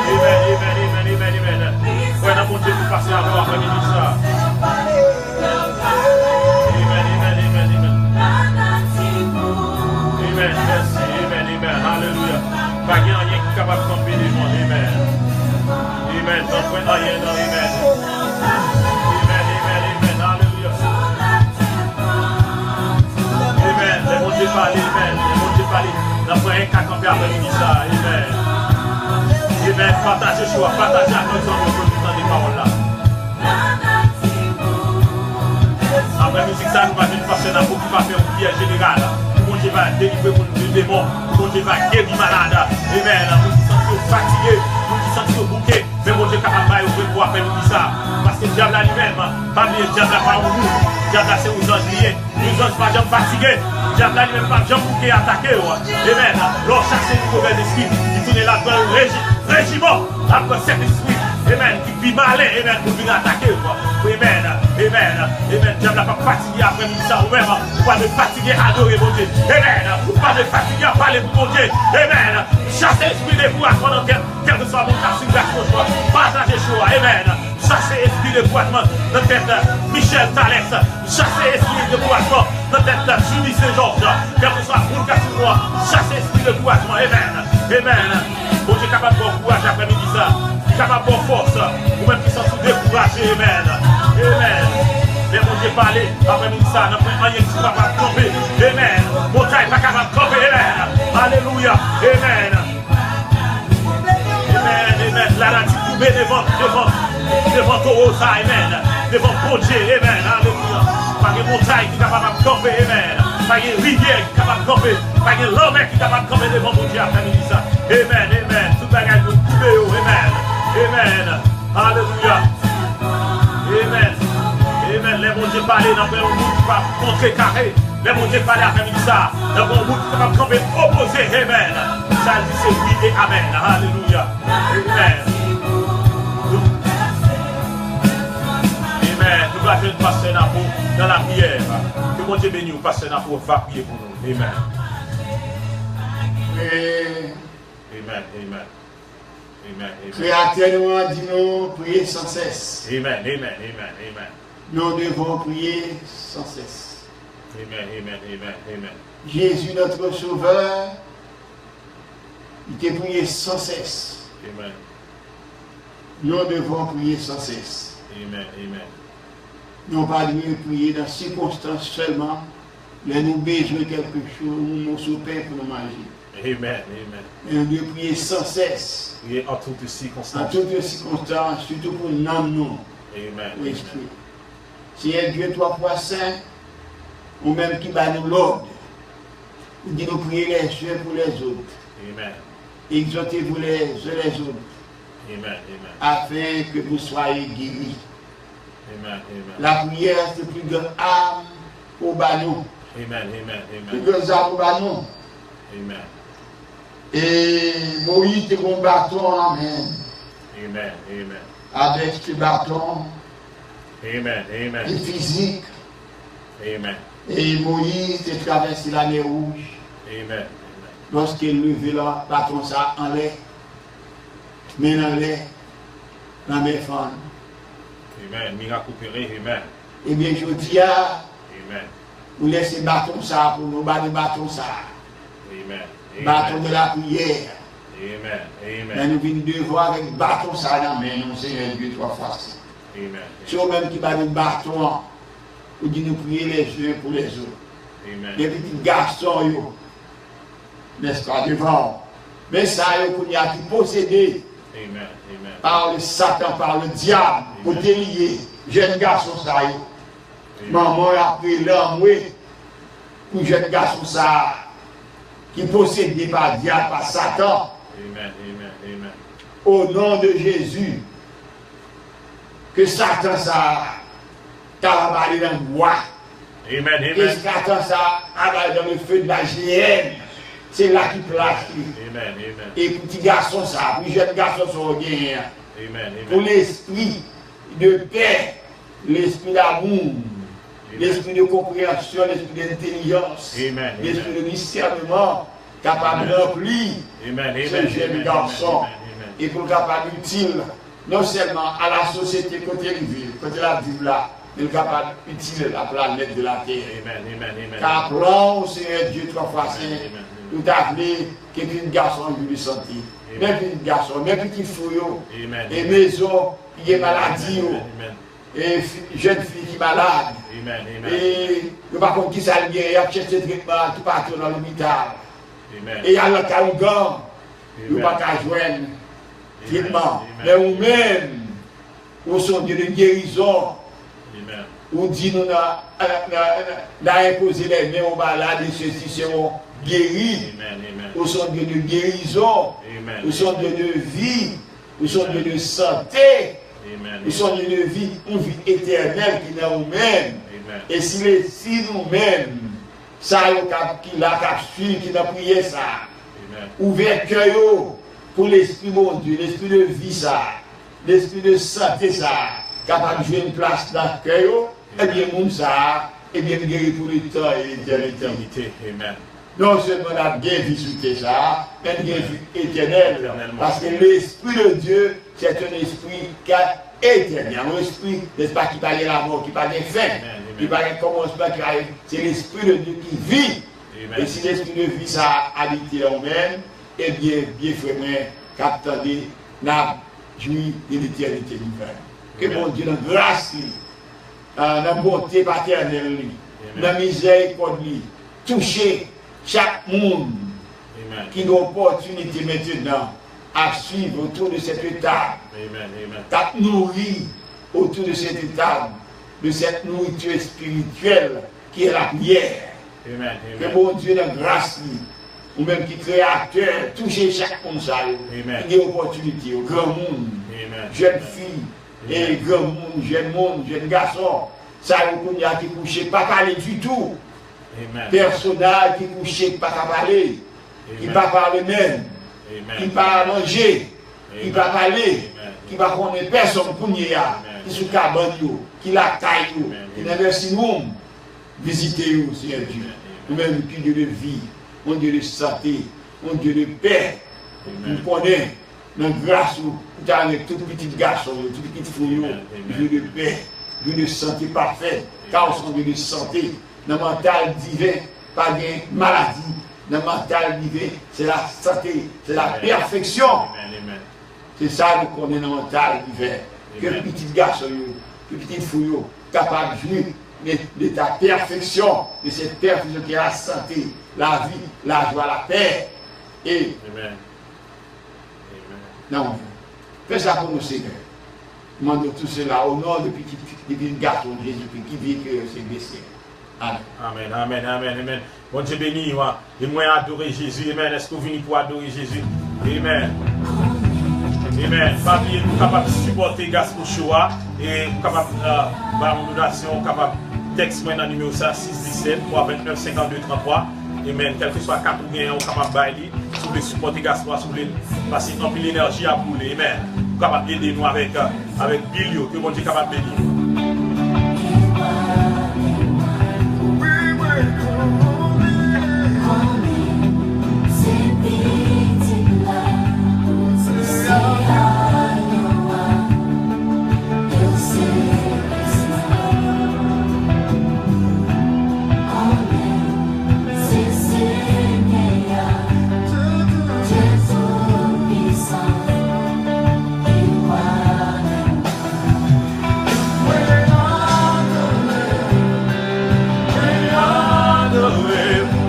Amen. Amen. Amen. Amen. Amen. Ouais, dans mon Dieu pour passer à voir après-midi ça. Amen. Amen. Amen. Amen. Amen. Merci. Amen. Amen. Hallelujah. Pas rien qui est capable de camper les gens. Amen. Amen. Donc, rien. Amen. Amen. Amen. Amen. Hallelujah. Amen. Les bons Dieu parlent. Amen. Les bons Dieu parlent. Nous avons un cas camper après-midi ça. Amen. Amen. Partagez choix. Partagez à nos hommes dans des paroles là. Après musique ça, nous allons passer dans beaucoup de faire une prière générale. Mon Dieu va délivrer mon démon. Mon Dieu va guérir malade. Amen. Nous qui sommes fatigués, nous qui sommes bouqués. Mais mon Dieu est capable de vous pouvoir faire ça. Parce que le diable lui-même, pas bien, le diable n'a pas vous. Le diable c'est aux anges liés. Les anges pas jamais fatigués. Le diable lui-même pas jamais bouqué attaqué. Amen. Lors chaque mauvais esprit qui tourne là-dedans, régiment, après cet esprit. Amen. Qui vit malin, amen, pour venir attaquer. Amen. Amen. Amen. Diable n'a pas fatigué après ça ou même. Pas de fatiguer à adorer mon Dieu. Amen. Pas de fatiguer à parler pour mon Dieu. Amen. Chassez l'esprit de pouvoir pendant quel que soit mon cas sur la choix. Partagez choix. Amen. Chassez l'esprit de pouvoir dans tête Michel Thalès. Chassez l'esprit de pouvoir dans tête Julie Saint-Georges. Quel que soit mon cas sur moi. Chassez l'esprit de pouvoir. Amen. Amen. Mon Dieu est capable de courage après-midi ça. Capable de force. Ou même qui sont découragés. Amen. Amen. Les mon Dieu parler après-midi ça. N'a pas rien qui va pas camper. Amen. Montagne pas capable de camper. Amen. Alléluia. Amen. Amen. Amen. La nature coupée devant Taureau ça. Amen. Devant bon Dieu. Amen. Alléluia. Pas de montagne qui est capable de camper. Amen. Pas de rivière qui est capable de camper. Pas de l'homme qui est capable de camper devant mon Dieu après-midi ça. Amen. Amen. Tout bagage de coupé. Amen. Amen. Alléluia. Amen. Amen. Les bons Dieu parler dans un monde qui va contrer carré. Les bons Dieu parler après ça. Dans un monde qui va camper opposé. Amen. Ça dit c'est oui et amen. Alléluia. Amen. Amen. Nous allons faire passer dans la prière. Que mon Dieu bénisse, passer dans pour va prier pour nous. Amen. Amen. Amen. Amen. Créateur nous a dit nous prier sans cesse. Amen. Amen. Amen. Amen. Nous devons prier sans cesse. Amen. Amen. Amen. Amen. Jésus, notre Sauveur, il t'a prié sans cesse. Amen. Nous devons prier sans cesse. Amen. Amen. Nous ne pas prier dans ces circonstances seulement, mais nous avons besoin de quelque chose, nous souper pour nous manger. Amen. Amen. Et nous devons prier sans cesse. Prier en toutes circonstances. En toutes circonstances, surtout pour nous, nous. Amen. L'esprit. Si est Dieu trois fois saint, ou même qui va nous l'ordre, il dit nous prier les uns pour les autres. Amen. Exhortez-vous les uns les autres. Amen. Amen. Afin que vous soyez guéris. Amen. Amen. La prière, c'est plus grande arme pour nous. Amen. Amen. Plus Amen. grande arme pour nous. Amen. Et Moïse te un bâton en main. Amen. Amen. Avec ce bâton, Amen. Amen. et physique. Amen. Et Moïse te traversé la mer rouge. Amen. Lorsqu'il levait le bâton ça en l'air. Mais dans l'air, dans mes femmes. Amen. Miracle opéré. Amen. Eh bien, je dis à Amen. vous laissez bâton ça pour nous battre bâton ça. Amen. Bâton de la prière. Amen. Mais Amen. nous venons devoir avec bâton ça dans mais nous Seigneur Dieu trois fois. Amen. C'est eux-mêmes qui battent le bâton pour dire nous prier les uns pour les autres. Amen. Les petits garçons, n'est-ce pas, devant. Mais ça, il y a qui possédé Amen. Amen. par le Satan, par le diable, pour délier. Jeune garçon, ça, maman a pris l'homme, oui, pour jeune garçon, ça, qui possédé par le diable, par Satan. Amen. Amen. Amen. Au nom de Jésus, que Satan, ça, travaille dans le bois. Amen. Que Amen. Satan, ça, travaille dans le feu de la GN. C'est là qu'il place. Amen. Amen. Et petit garçon, ça, les jeunes garçons sont gagnés. Amen. Pour Amen. l'esprit de paix, l'esprit d'amour, l'esprit de compréhension, l'esprit d'intelligence, Amen. l'esprit de discernement, capable de remplir Amen. ce Amen. jeune garçon et pour capable utile, non seulement à la société côté ville, côté la ville là, mais capable utile à la planète de la terre. Amen. Amen. Amen. Qu'apprend au Seigneur Dieu trois fois saint, Amen. tout appelé que petit garçon lui sentir. Même petit garçon, même petit fouillot, Amen. et maison qui est maladie, Amen. et jeune fille qui est malade. Amen. Amen. Et ne pas contre qui ça vient, il y a cherché traitement tout partout dans l'hôpital. Amen. Et il y a le caougan, il ne pas qu'à joindre traitement. Mais vous-même, vous sont Dieu de guérison. Amen. Ou dit nous imposé les mains aux malades et ceux-ci seront guéris. Amen. Amen. Nous sommes Dieu de guérison. Amen. Nous sommes Dieu de vie. Nous sommes Dieu de santé. Amen. Nous sommes Dieu de vie, une vie éternelle qui est en nous-mêmes. Amen. Et si nous-mêmes, ça qui l'a suivi, qui a prié ça, Amen. ouvert cœur pour l'esprit mon Dieu, l'esprit de vie ça, l'esprit de santé ça, capable de jouer une place dans le cœur, eh bien, mon ça, eh bien, guéri pour le temps et l'éternité. Éternité. Amen. Non seulement la bien visité ça, mais une vie éternelle. Éternellement. Parce que l'Esprit de Dieu, c'est un esprit qui est éternel. Un esprit, n'est-ce pas, qui parle de la mort, qui parle des fins, qui parle de commencement, c'est l'Esprit de Dieu qui vit. Amen. Et si l'Esprit de vie, ça habite en nous-mêmes, eh bien, bien frère, qu'attendez, n'a joui de l'éternité divine. Que Amen. mon Dieu, dans grâce, dans la bonté paternelle, dans la miséricorde, toucher chaque monde Amen. qui a l'opportunité maintenant à suivre autour de cette étape, Amen. Amen. à nourrir autour de cette étape, de cette nourriture spirituelle qui est la prière. Amen. Que Amen. mon Dieu, dans grâce, ou même qui créateur, toucher chaque monde, ça, Amen. qui a l'opportunité, au grand monde, Amen. jeune fille, et grand monde, jeune garçon, ça, il y a qui couché, pas parler du tout. Amen. Personnage qui couché, pas parler, qui Amen. pas parler même, Amen. qui pas manger, qui pas parler, qui va connaître personne pour nier, qui sont cabane, qui la taille, qui n'a merci nous, visiter vous, Seigneur Dieu. Nous-mêmes, qui Dieu de vie, mon Dieu de santé, mon Dieu de paix, nous connaissons notre grâce, nous avec tout petit garçon, tout petit fouillon, Dieu de paix, Dieu de santé parfaite, car on sont Dieu de santé, dans le mental divin, pas de maladie, dans le mental divin, c'est la santé, c'est la perfection. C'est ça nous connaissons dans le mental divin. Que le petit garçon, le petit fouillon, capable de jouer de ta perfection, de cette perfection qui est la santé, la vie, la joie, la paix. Et Amen. non, fais ça pour nous, Seigneur. Demandons tout cela au nom de petit garçon de Jésus-Christ qui vit que c'est blessé. Amen. Amen, amen, amen, amen. Bon Dieu béni, et moi adorer Jésus. Amen. Est-ce que vous venez pour adorer Jésus? Amen. Amen. Pas oublier, nous sommes capables de supporter Gospel Show et nous sommes capables de faire une donation, capable de texte dans le numéro 617 329 52 33. Amen. Quel que soit le cas ou bien, on est capable de bailler. Si vous voulez supporter Gospel, si vous voulez passer un peu l'énergie à brûler. Amen. Vous êtes capable d'aider nous avec Bilio, que bon Dieu est capable d'aider.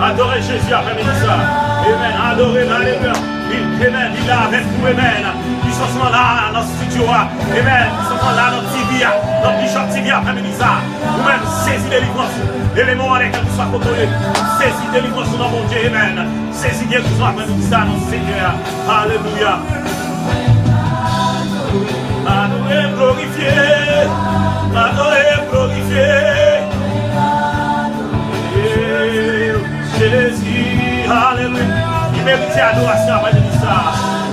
Adorez Jésus après-midi ça. Amen. Adorez, alléluia. Amen. Il est avec nous. Amen. Ils sont là dans le studio. Amen. Ils sont là dans TV. Dans Bishop TV après-midi ça. Nous-mêmes, saisis délivrance. Et les mots avec lesquels nous sommes contrôlés. Saisis délivrance dans mon Dieu. Amen. Saisis guérison après-midi ça. Notre Seigneur. Alléluia. Adorez, glorifier. Adorez, glorifier. Jésus, alléluia. Il mérite l'adoration après de ça.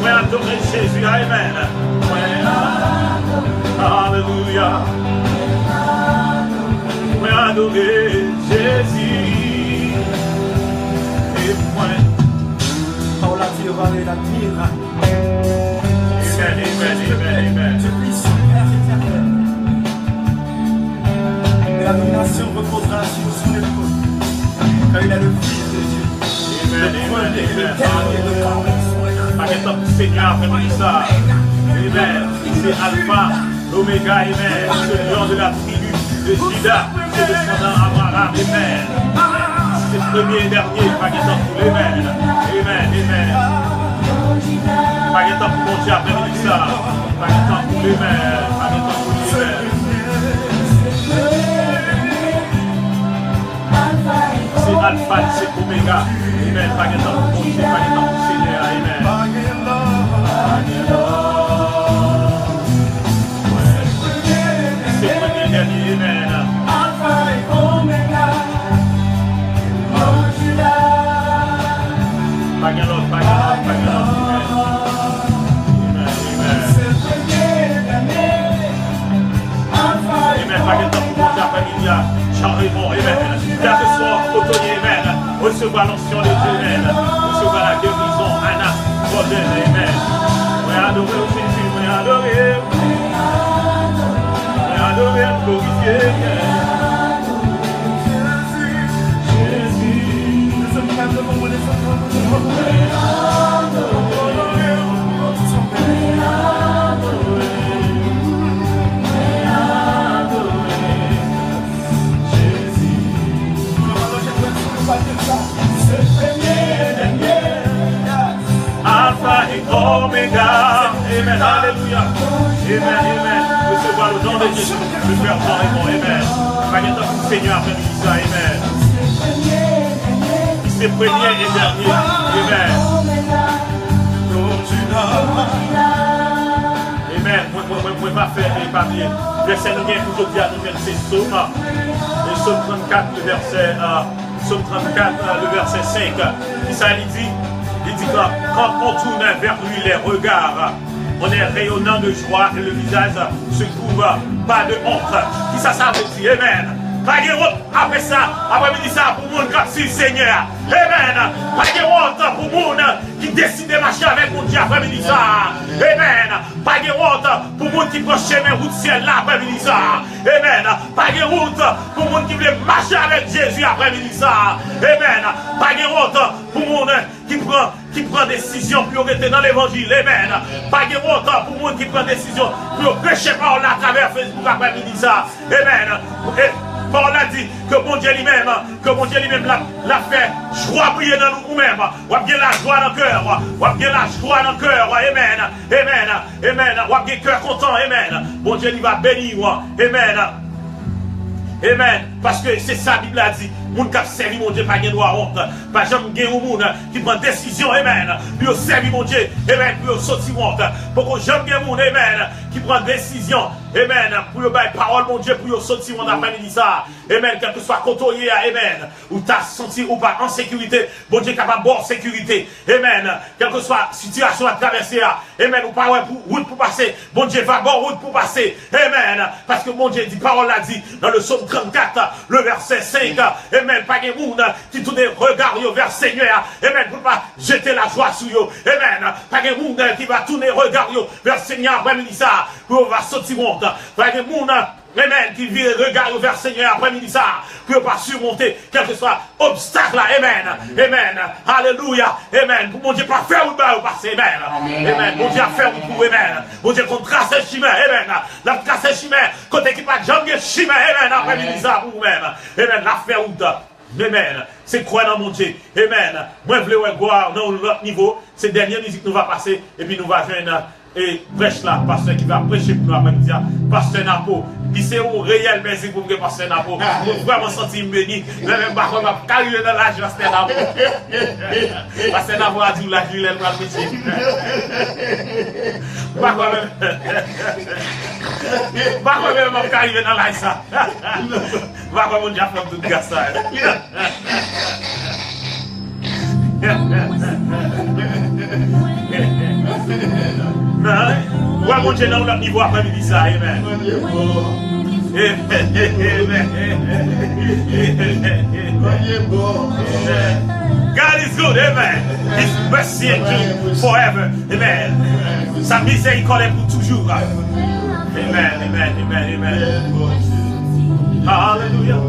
Oui, adorer Jésus, amen. Alléluia. Oui, adorer Jésus. Et point. Paul a tiré la mire. Amen, amen, amen. Je prie sur Père éternel. Et la domination reposera sur son épaule. Car il est le Fils de Dieu. Amen, amen, amen. Amen. Seigneur, après ça. Amen. C'est Alpha, l'Oméga, amen. Ce lion de la tribu de Juda, c'est descendant Abraham, amen. C'est le premier et dernier, pas qu'il t'en fout, amen. Amen, amen. Pas qu'il t'en fout, mon Dieu, après ça. Pas qu'il t'en fout, amen. Pas qu'il t'en fout, amen. C'est Alpha, c'est Oméga. Amen. Pas qu'il t'en fout, mon Dieu, pas qu'il t'en fout, Seigneur, amen. C'est le premier et dernier, amen. Alpha et Omega, oh Judas. Pas qu'il l'autre, pas qu'il l'autre, pas qu'il l'autre, amen. Amen, C'est le premier et dernier. Alpha et amen. Pas qu'il t'en fout, mon Dieu, après-midi, charrement, amen. Quel que soit automne, amen. Recevoir l'onction de Dieu, amen. Recevoir la guérison, Anna, Golden, amen. Oui, adorer Jésus, oui, adorer. Oui, adorer, glorifier. Jésus. Nous sommes capables de vous laisser. Alpha et Omega, amen, alléluia, amen, amen. Recevoir le nom de Jésus, le Père sans raison, amen. Magnétant tout Seigneur après ça, amen. C'est premier et dernier, amen. Amen, moi pas faire les papiers. Verset nous vient pour aujourd'hui à nous verser Psaume. Le Psaume 34, le verset, Psaume 34, le verset 5. Et ça, il dit quand on tourne vers lui les regards, on est rayonnant de joie et le visage se couvre pas de honte. Qui ça veut dire? Amen. Pas de honte après ça, après-midi ça, pour le monde qui suit le Seigneur. Amen. Pas de honte pour le monde qui décide de marcher avec mon Dieu après-midi ça. Amen. Pas de honte pour le monde qui prend chemin route ciel là après-midi ça. Amen. Pas de honte pour le monde qui veut marcher avec Jésus après-midi ça. Amen. Pas de honte pour le monde qui prend décision pour rester dans l'évangile. Amen. Pas de honte pour le monde qui prend décision pour prêcher par là à travers Facebook après-midi ça. Amen. Paul a dit que mon Dieu lui-même l'a fait joie briller dans nous-mêmes. On a bien la joie dans le cœur. On a bien la joie dans le cœur. Amen. Amen. Amen. On a bien le cœur content. Amen. Mon Dieu, il va bénir. Amen. Amen. Parce que c'est ça la Bible a dit. Moun qui servi mon Dieu, pas de droit honte. Pas jamais de moun qui prend décision, amen. Puis servi mon Dieu, amen. Puis sortir honte. Pour que jamais de moun, amen, qui prend décision, amen. Pour bailler parole, mon Dieu, pour sortir honte après-midi ça. Amen. Quel que soit côtoyé, amen. Ou t'as senti ou pas en sécurité, mon Dieu capable de sécurité, amen. Quelle que soit situation à traverser, amen. Ou pas route pour passer, mon Dieu va bon route pour passer, amen. Parce que mon Dieu dit, parole l'a dit dans le psaume 34, le verset 5, amen, pas de monde qui tourne regard vers Seigneur, amen, pour pas jeter la joie sur eux, amen, pas de monde qui va tourner regard vers Seigneur, après-midi ça, pour va sortir monde, pas de monde, amen, qui vient regarder vers Seigneur après-midi ça, pour pas surmonter quel que soit obstacle là, amen, amen, alléluia, amen, pour mon Dieu pas faire ou pas passer, amen, amen, mon Dieu a fait ou pour, amen, mon Dieu qu'on trace le chemin, amen, la trace le chemin, côté qui pas jamais chemin, amen, après-midi ça pour vous-même, amen, la faire ou amen. C'est croire dans mon Dieu. Amen. Moi, je voulais voir dans l'autre niveau. C'est dernière musique nous va passer. Et puis nous va joindre et prêche là. Pasteur qui va prêcher pour nous après-midi. Pasteur Napo. Puis c'est un réel merci pour le pasteur Napo. Pour vraiment sentir béni. Même par contre, je vais carrer dans l'âge pasteur Napo. Pasteur Napo a dit la qu'il est le métier. Pas quand même. Pas quand même, je vais carrer dans l'âge ça. Va comme on dit à faire tout le ça. Ouais, mon Dieu, dans le niveau après-midi ça, amen. God is good, amen. His mercy endures forever, amen. Sa miséricorde est pour toujours. Amen, amen, amen, amen. Hallelujah.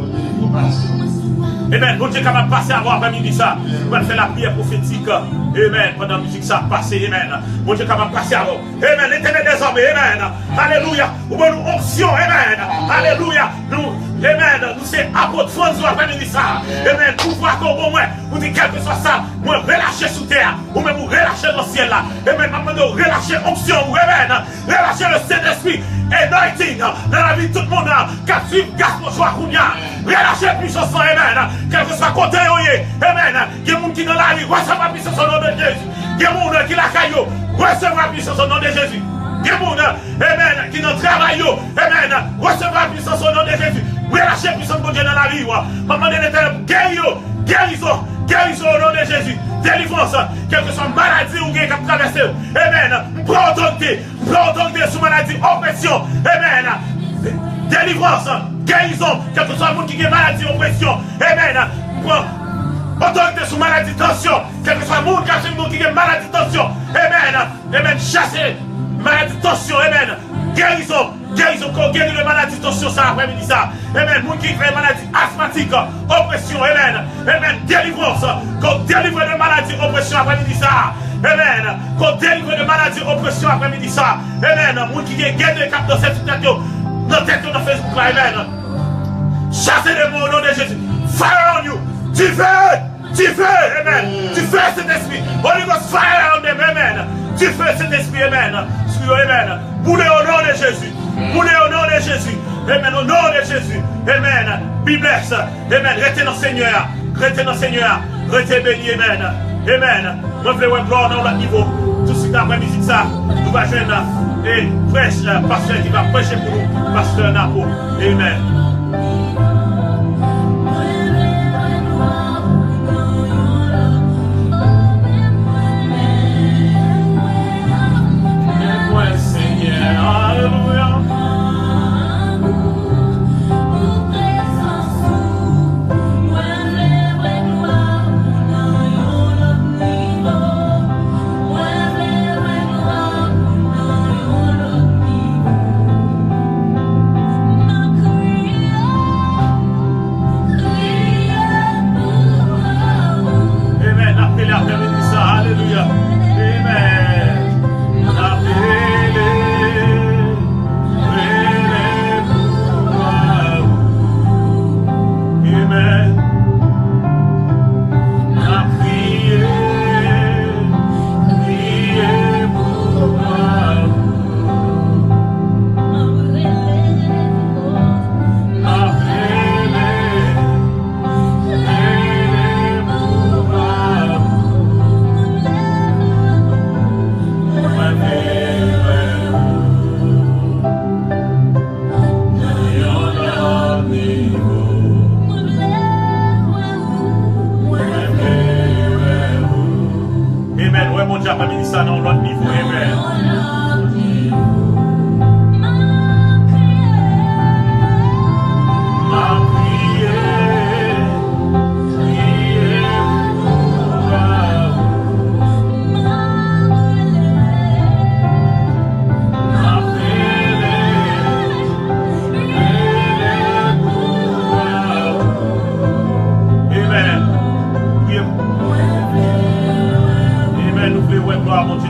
Amen. Bon Dieu, quand on passe à voir après-midi ça, on va faire la prière prophétique. Amen. Pendant la musique, ça passe. Amen. Bon Dieu, quand on passe à voir. Amen. L'éternel des hommes. Amen. Alléluia. Ou bien nous onction. Amen. Alléluia. Nous, amen. Nous c'est apôtre François après-midi ça. Amen. Pour voir qu'on moins, vous dites quel que soit ça, moi relâcher sous terre, ou même vous relâcher dans le ciel là. Amen. Maintenant, relâcher onction. Amen. Relâcher le Saint-Esprit. Anointing dans la vie de tout le monde qui a suivi Gaspard Joaquounia. Relâchez puissance, amen. Quel que soit côté, amen. Il y a des gens qui dans la vie, recevez la puissance au nom de Jésus. Il y a des gens qui la caillou, recevez la puissance au nom de Jésus. Il y a des gens, amen, qui dans le travail, amen, recevez la puissance au nom de Jésus. Relâchez la puissance de Dieu dans la vie. Maman de l'éternel, guérison, guérison au nom de Jésus. Délivrance, quelle que soit maladie ou qui a traversé, amen. Prends autorité sous maladie, oppression, amen. Délivrance, guérison, quel que soit le monde qui a maladie, oppression, amen. Prends autorité sous maladie, tension, quel que soit le monde qui a maladie, tension, amen. Amen. Chasser maladie, tension, amen. Guérison, qu'on guérit les maladies, tension, ça après-midi, ça. Amen. Monde qui fait maladie asthmatique, oppression, amen. Amen. Délivrance, qu'on délivre de maladie, oppression après-midi, ça. Amen. Qu'on délivre de maladie, oppression après-midi, ça. Amen. Monde qui a gagné le cap dans cette situation, dans tête dans Facebook, là, amen. Chassez les mots au nom de Jésus. Fire on you. Tu fais, amen. Tu fais cet esprit. Holy Ghost, fire on them, amen. Tu fais cet esprit, amen. Amen. Boulez au nom de Jésus. Boulez au nom de Jésus. Amen. Au nom de Jésus. Amen. Be blessed. Amen. Restez dans le Seigneur. Restez dans le Seigneur. Restez béni. Amen. Amen. Nous voulons gloire dans le niveau. Tout de suite après musique, ça, nous va joindre et prêche, pasteur qui va prêcher pour nous. Pasteur Napo. Amen. ça dans l'autre niveau. Amen.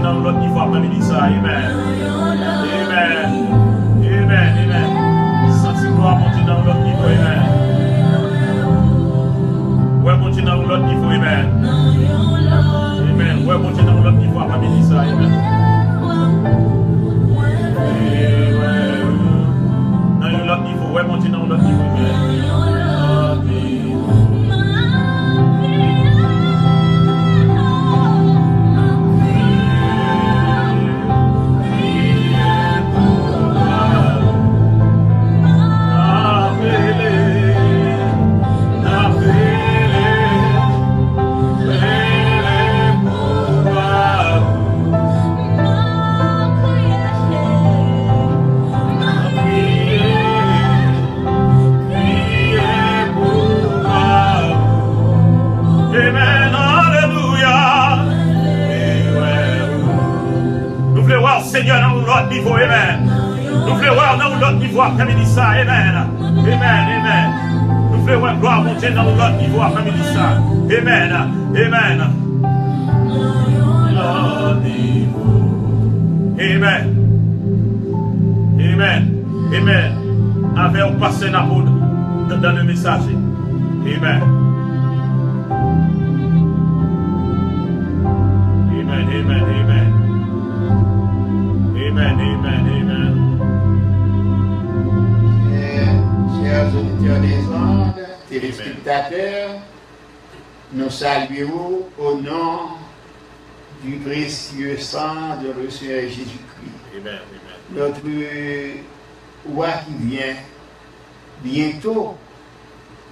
Dans l'autre niveau, après ça, amen. Amen. Amen. Amen. Senti gloire monter dans l'autre niveau, amen. Ouais, monter dans l'autre niveau, amen. Amen. Ouais, monter dans l'autre niveau, après ça, amen. Dans l'autre niveau, ouais, monter dans l'autre niveau, amen. Seigneur, dans l'autre niveau, amen. Nous voulons voir dans l'autre niveau après-midi ça, amen. Amen, amen. Nous voulons voir gloire monter dans l'autre niveau après-midi ça, amen. Amen. Amen. Amen. Amen. Avec au passé dans le message. Amen. Amen, amen, amen. Amen, amen, amen. Chers auditeurs des ondes, téléspectateurs, nous saluons au nom du précieux sang de notre Seigneur Jésus-Christ. Amen, amen. Notre roi qui vient bientôt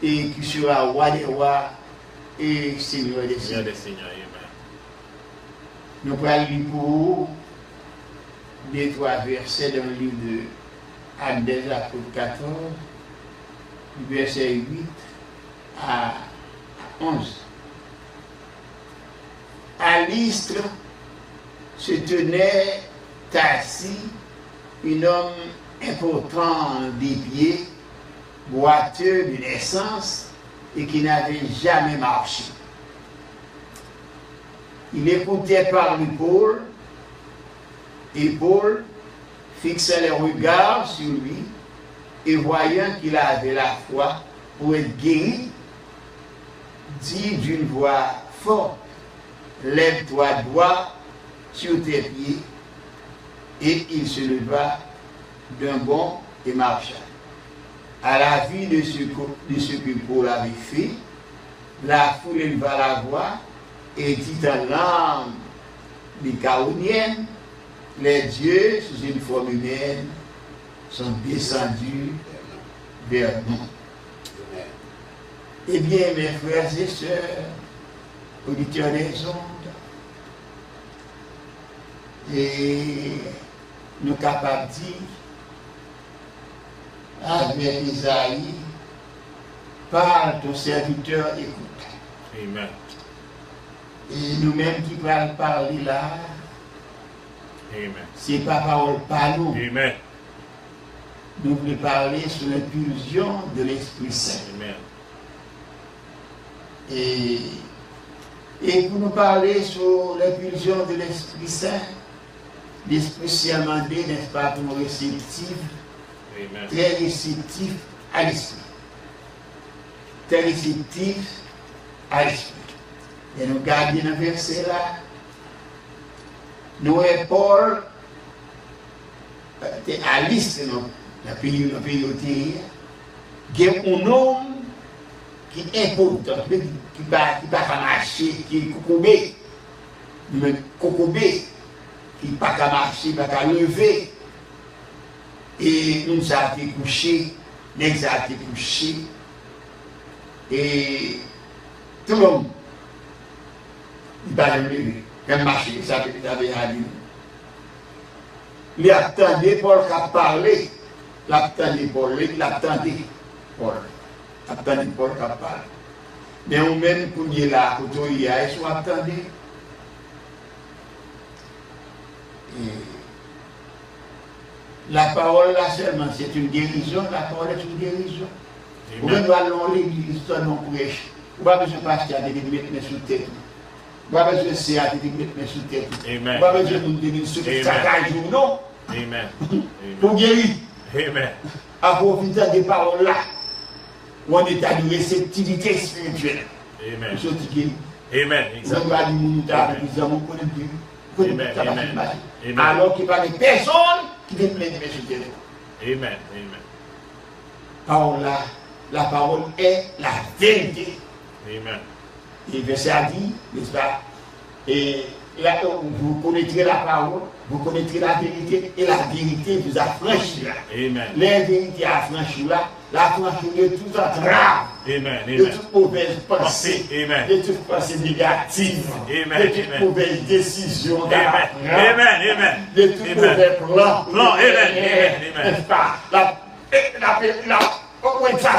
et qui sera roi des rois et Seigneur des seigneurs. Amen. Nous parlons pour vous des trois versets dans le livre de Actes des Apôtres 14, du verset 8 à 11. À Lystre se tenait assis un homme important des pieds, boiteux de naissance et qui n'avait jamais marché. Il écoutait parler Paul, et Paul fixa les regards sur lui et voyant qu'il avait la foi pour être guéri, dit d'une voix forte, lève-toi droit sur tes pieds. Et il se leva d'un bond et marcha. À la vue de ce que Paul avait fait, la foule éleva la voix et dit en langue lycaonienne, les dieux sous une forme humaine sont descendus vers nous. Eh bien, mes frères et sœurs, auditeurs des ondes, et nous capables de dire, avec Isaïe, parle ton serviteur, écoute. Amen. Et nous-mêmes qui parlons parler là, Amen. c'est pas parole par nous. Amen. Nous voulons parler sur l'impulsion de l'Esprit Saint. Amen. Et pour nous parler sur l'impulsion de l'Esprit Saint, l'Esprit Saint a demandé, n'est-ce pas, pour nous réceptifs, Amen. très réceptifs à l'Esprit. Très réceptifs à l'Esprit. Et nous gardons dans le verset là. Nous et Paul, à l'Est, dans le pays où il y a un homme qui est important, qui ne peut pas marcher, qui est cocobé, qui ne peut pas marcher, qui ne peut pas lever. Et nous avons été couchés, nous avons été couchés. Et tout le monde, il ne peut pas lever. Quand marché, ça veut dire il attendait Paul qui parlait. L'attendait Paul, l'attendait Paul. Attendez Paul qui parle. Mais on même pour dire là, quand il y a, ils sont attendus. La parole là seulement, c'est une guérison. La parole est une guérison. Vous pouvez aller dans l'église, non prêche. Vous n'avez pas besoin de pasteur de mettre sous tête. Vous n'avez pas besoin de CA de mettre sous tête. Vous n'avez pas besoin de mettre sous tête. Ça caille non. Amen. Pour guérir. Amen. À profiter des paroles là, ou en état de réceptivité spirituelle. Amen. Amen. Exactement. Amen. Alors qu'il n'y a pas de personne qui vient mettre sur terre. Amen. Parole là, la parole est la vérité. Amen. Et verset a dit, n'est-ce pas? Et là, vous connaîtrez la parole, vous connaîtrez la vérité, et la vérité vous affranchira. Amen. La vérité affranchira, la affranchira tout entrave. Amen. De toute mauvaise pensée, Amen. de toute pensée négative, Amen. de toute mauvaise décision, Amen. de tout mauvais plan. Amen. N'est-ce pas? Ça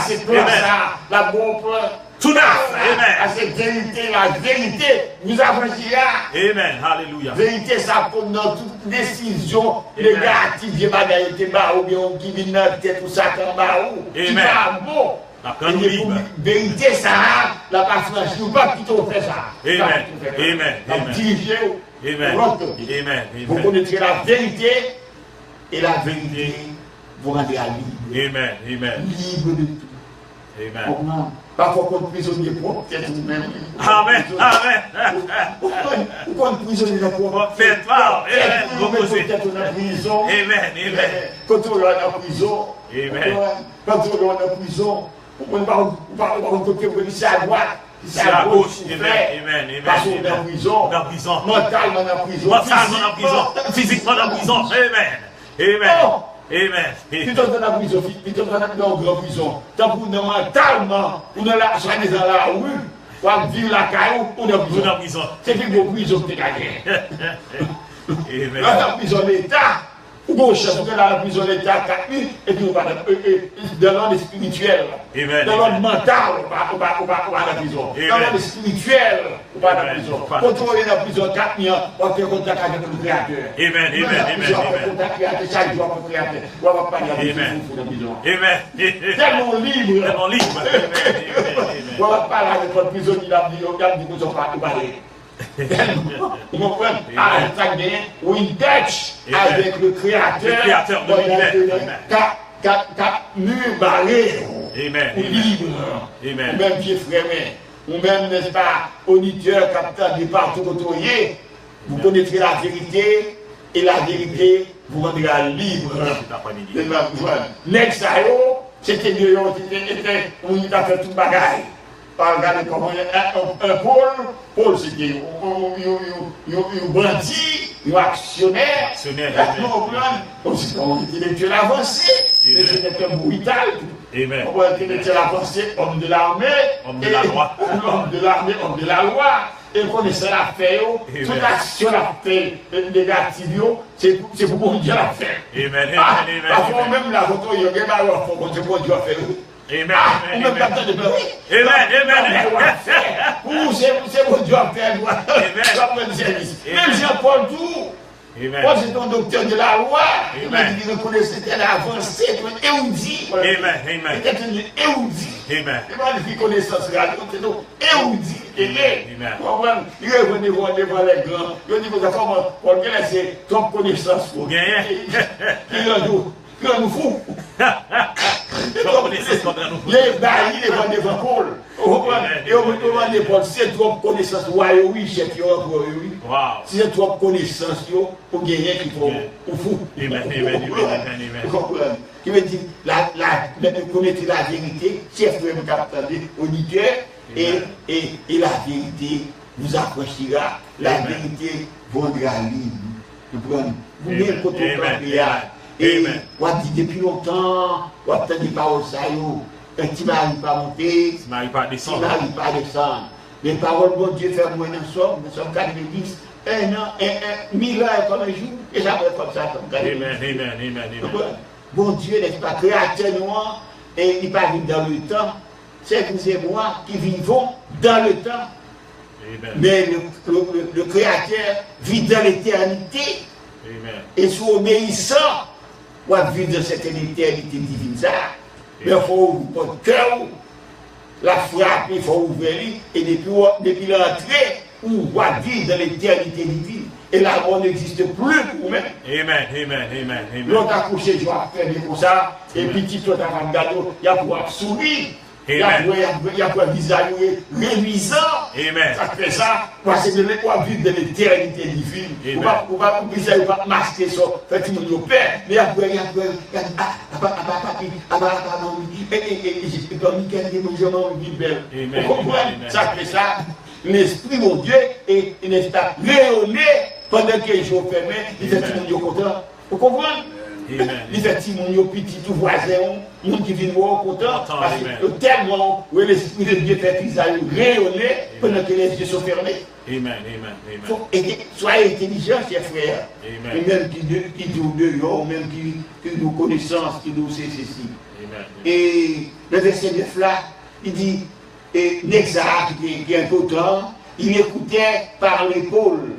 c'est plan ça, la bonne plan. Tout neuf. Amen. Cette vérité, la vérité vous affranchira. Amen. Alléluia. Vérité, ça pour dans toute décision négative, qui va ou bien qui vient dans la tête ou ça comme baou. Qui va bon. Vérité, ça, la patience, nous pas plutôt faire ça. Amen. Dirigez-vous. Amen. Vous connaîtrez la vérité et la vérité vous rendra libre. Amen. Libre de tout. Amen. Parfois, qu'on prisonnier propre, peut-être vous-même. Amen. Ou qu'on prisonnier propre. Faites pas. Peut-être on est en prison. Amen. Quand on est en prison. Amen. Quand on est en prison, on ne va pas côté où c'est à droite. C'est à gauche. Amen. Parce qu'on est en prison. Mentalement en prison. Physiquement en prison. Amen. Plutôt dans la prison, plutôt dans la grande prison. Tant pour nous mentalement, on est là, soit dans la rue, ou à vivre la caillou, on est en prison. C'est une bonne prison que tu as gagné. Dans la prison d'État, ou bon chef, dans la prison d'État, 4 000, et puis on va dans l'ordre spirituel, dans l'ordre mental, on va à la prison. Dans l'ordre spirituel, on va à la prison. Quand on est dans la prison 4 000, on fait contact avec le Créateur. Amen. Chaque jour, on fait Créateur. On va parler avec la prison. Amen. Tellement libre. Amen. On va parler avec votre prisonnier, il a dit que nous sommes pas parler. Vous comprenez? Ou une dette avec le Créateur de l'univers. Qu'a mur barré. Amen. Ou libre. Amen. Ou même pied frémé. Ou même, n'est-ce pas, auditeur, capteur de partout côtoyé. Vous connaîtrez la vérité et la vérité vous rendra libre. Next, c'était mieux, on y a fait tout bagaille. Regardez comment un Paul c'était un bandit, un actionnaire, un intellectuel avancé, mais c'était un brutal. Un intellectuel avancé, homme de l'armée, homme de la loi, homme de la loi. Et connaissait la fait, toute action la fait négative, c'est pour bon Dieu la fait. Parfois même la photo, il y a des malheurs pour que bon Dieu a fait. Amen. C'est mon Dieu à faire. Même Jean-Paul tout. Moi, c'est un docteur de la loi. Il m'a dit qu'il reconnaissait qu'elle a avancé, érudit. Il était un érudit. Il m'a dit qu'il connaissait ce gars, c'est un érudit. Il est venu devant les grands. Il dit que comment, pour qu'il ait trop connaissance pour gagner. Il nous fou. Les baillis devant Paul. Et on demande Paul, si c'est trop connaissance, oui, chef, oui. Si c'est trop connaissance, pour gagner, il faut fou. Qui veut dire, connaître la vérité, chef, vous m'entendez, auditeur, et la vérité vous affranchira, la vérité vous rendra libre. Vous-même, quand on et on a dit depuis longtemps, on a entendu paroles ça, tu m'arrives pas monter, tu m'arrives pas descendre. Les paroles de Dieu font moins en somme, nous sommes 4 10, un an, 1000 ans comme un jour, et ça va être comme ça, comme Amen, amen, amen, amen. Bon Dieu n'est pas créateur noir et il pas vivre dans le temps. C'est vous et moi qui vivons dans le temps. Amen. Mais le créateur vit dans l'éternité. Amen. Et sous obéissant, on va vivre dans cette éternité divine. Ça. Mais il faut ouvrir votre cœur, la frappe, il faut ouvrir, et depuis l'entrée, on va vivre dans l'éternité divine. Et là, on n'existe plus pour vous-même. Amen, amen, amen, amen. L'autre a couché, je vais faire comme ça, et puis petit l'autre a fait gâteau, il y a pour sourire. Il y a pour un visage révisant. Amen. Ça fait ça, c'est de l'époque vivre de l'éternité divine. On va pas masquer ça, fait que nous père, mais après, ça fait ça, l'esprit mon Dieu est rayonné pendant que les jours fermés, il fait tout le monde content. Vous comprenez? Il fait tout le monde petit, tout voisin, les gens qui viennent voir content, parce que tellement où l'esprit de Dieu fait visage rayonné pendant que les yeux sont fermés. Amen, amen, amen. Soyez intelligents, chers frères. Amen. Et même qui nous dehors, même qui nous connaissance, qui nous sait ceci. Amen. Et le verset 9 là, il dit, Nexa, qui est un peu temps, il écoutait par l'épaule.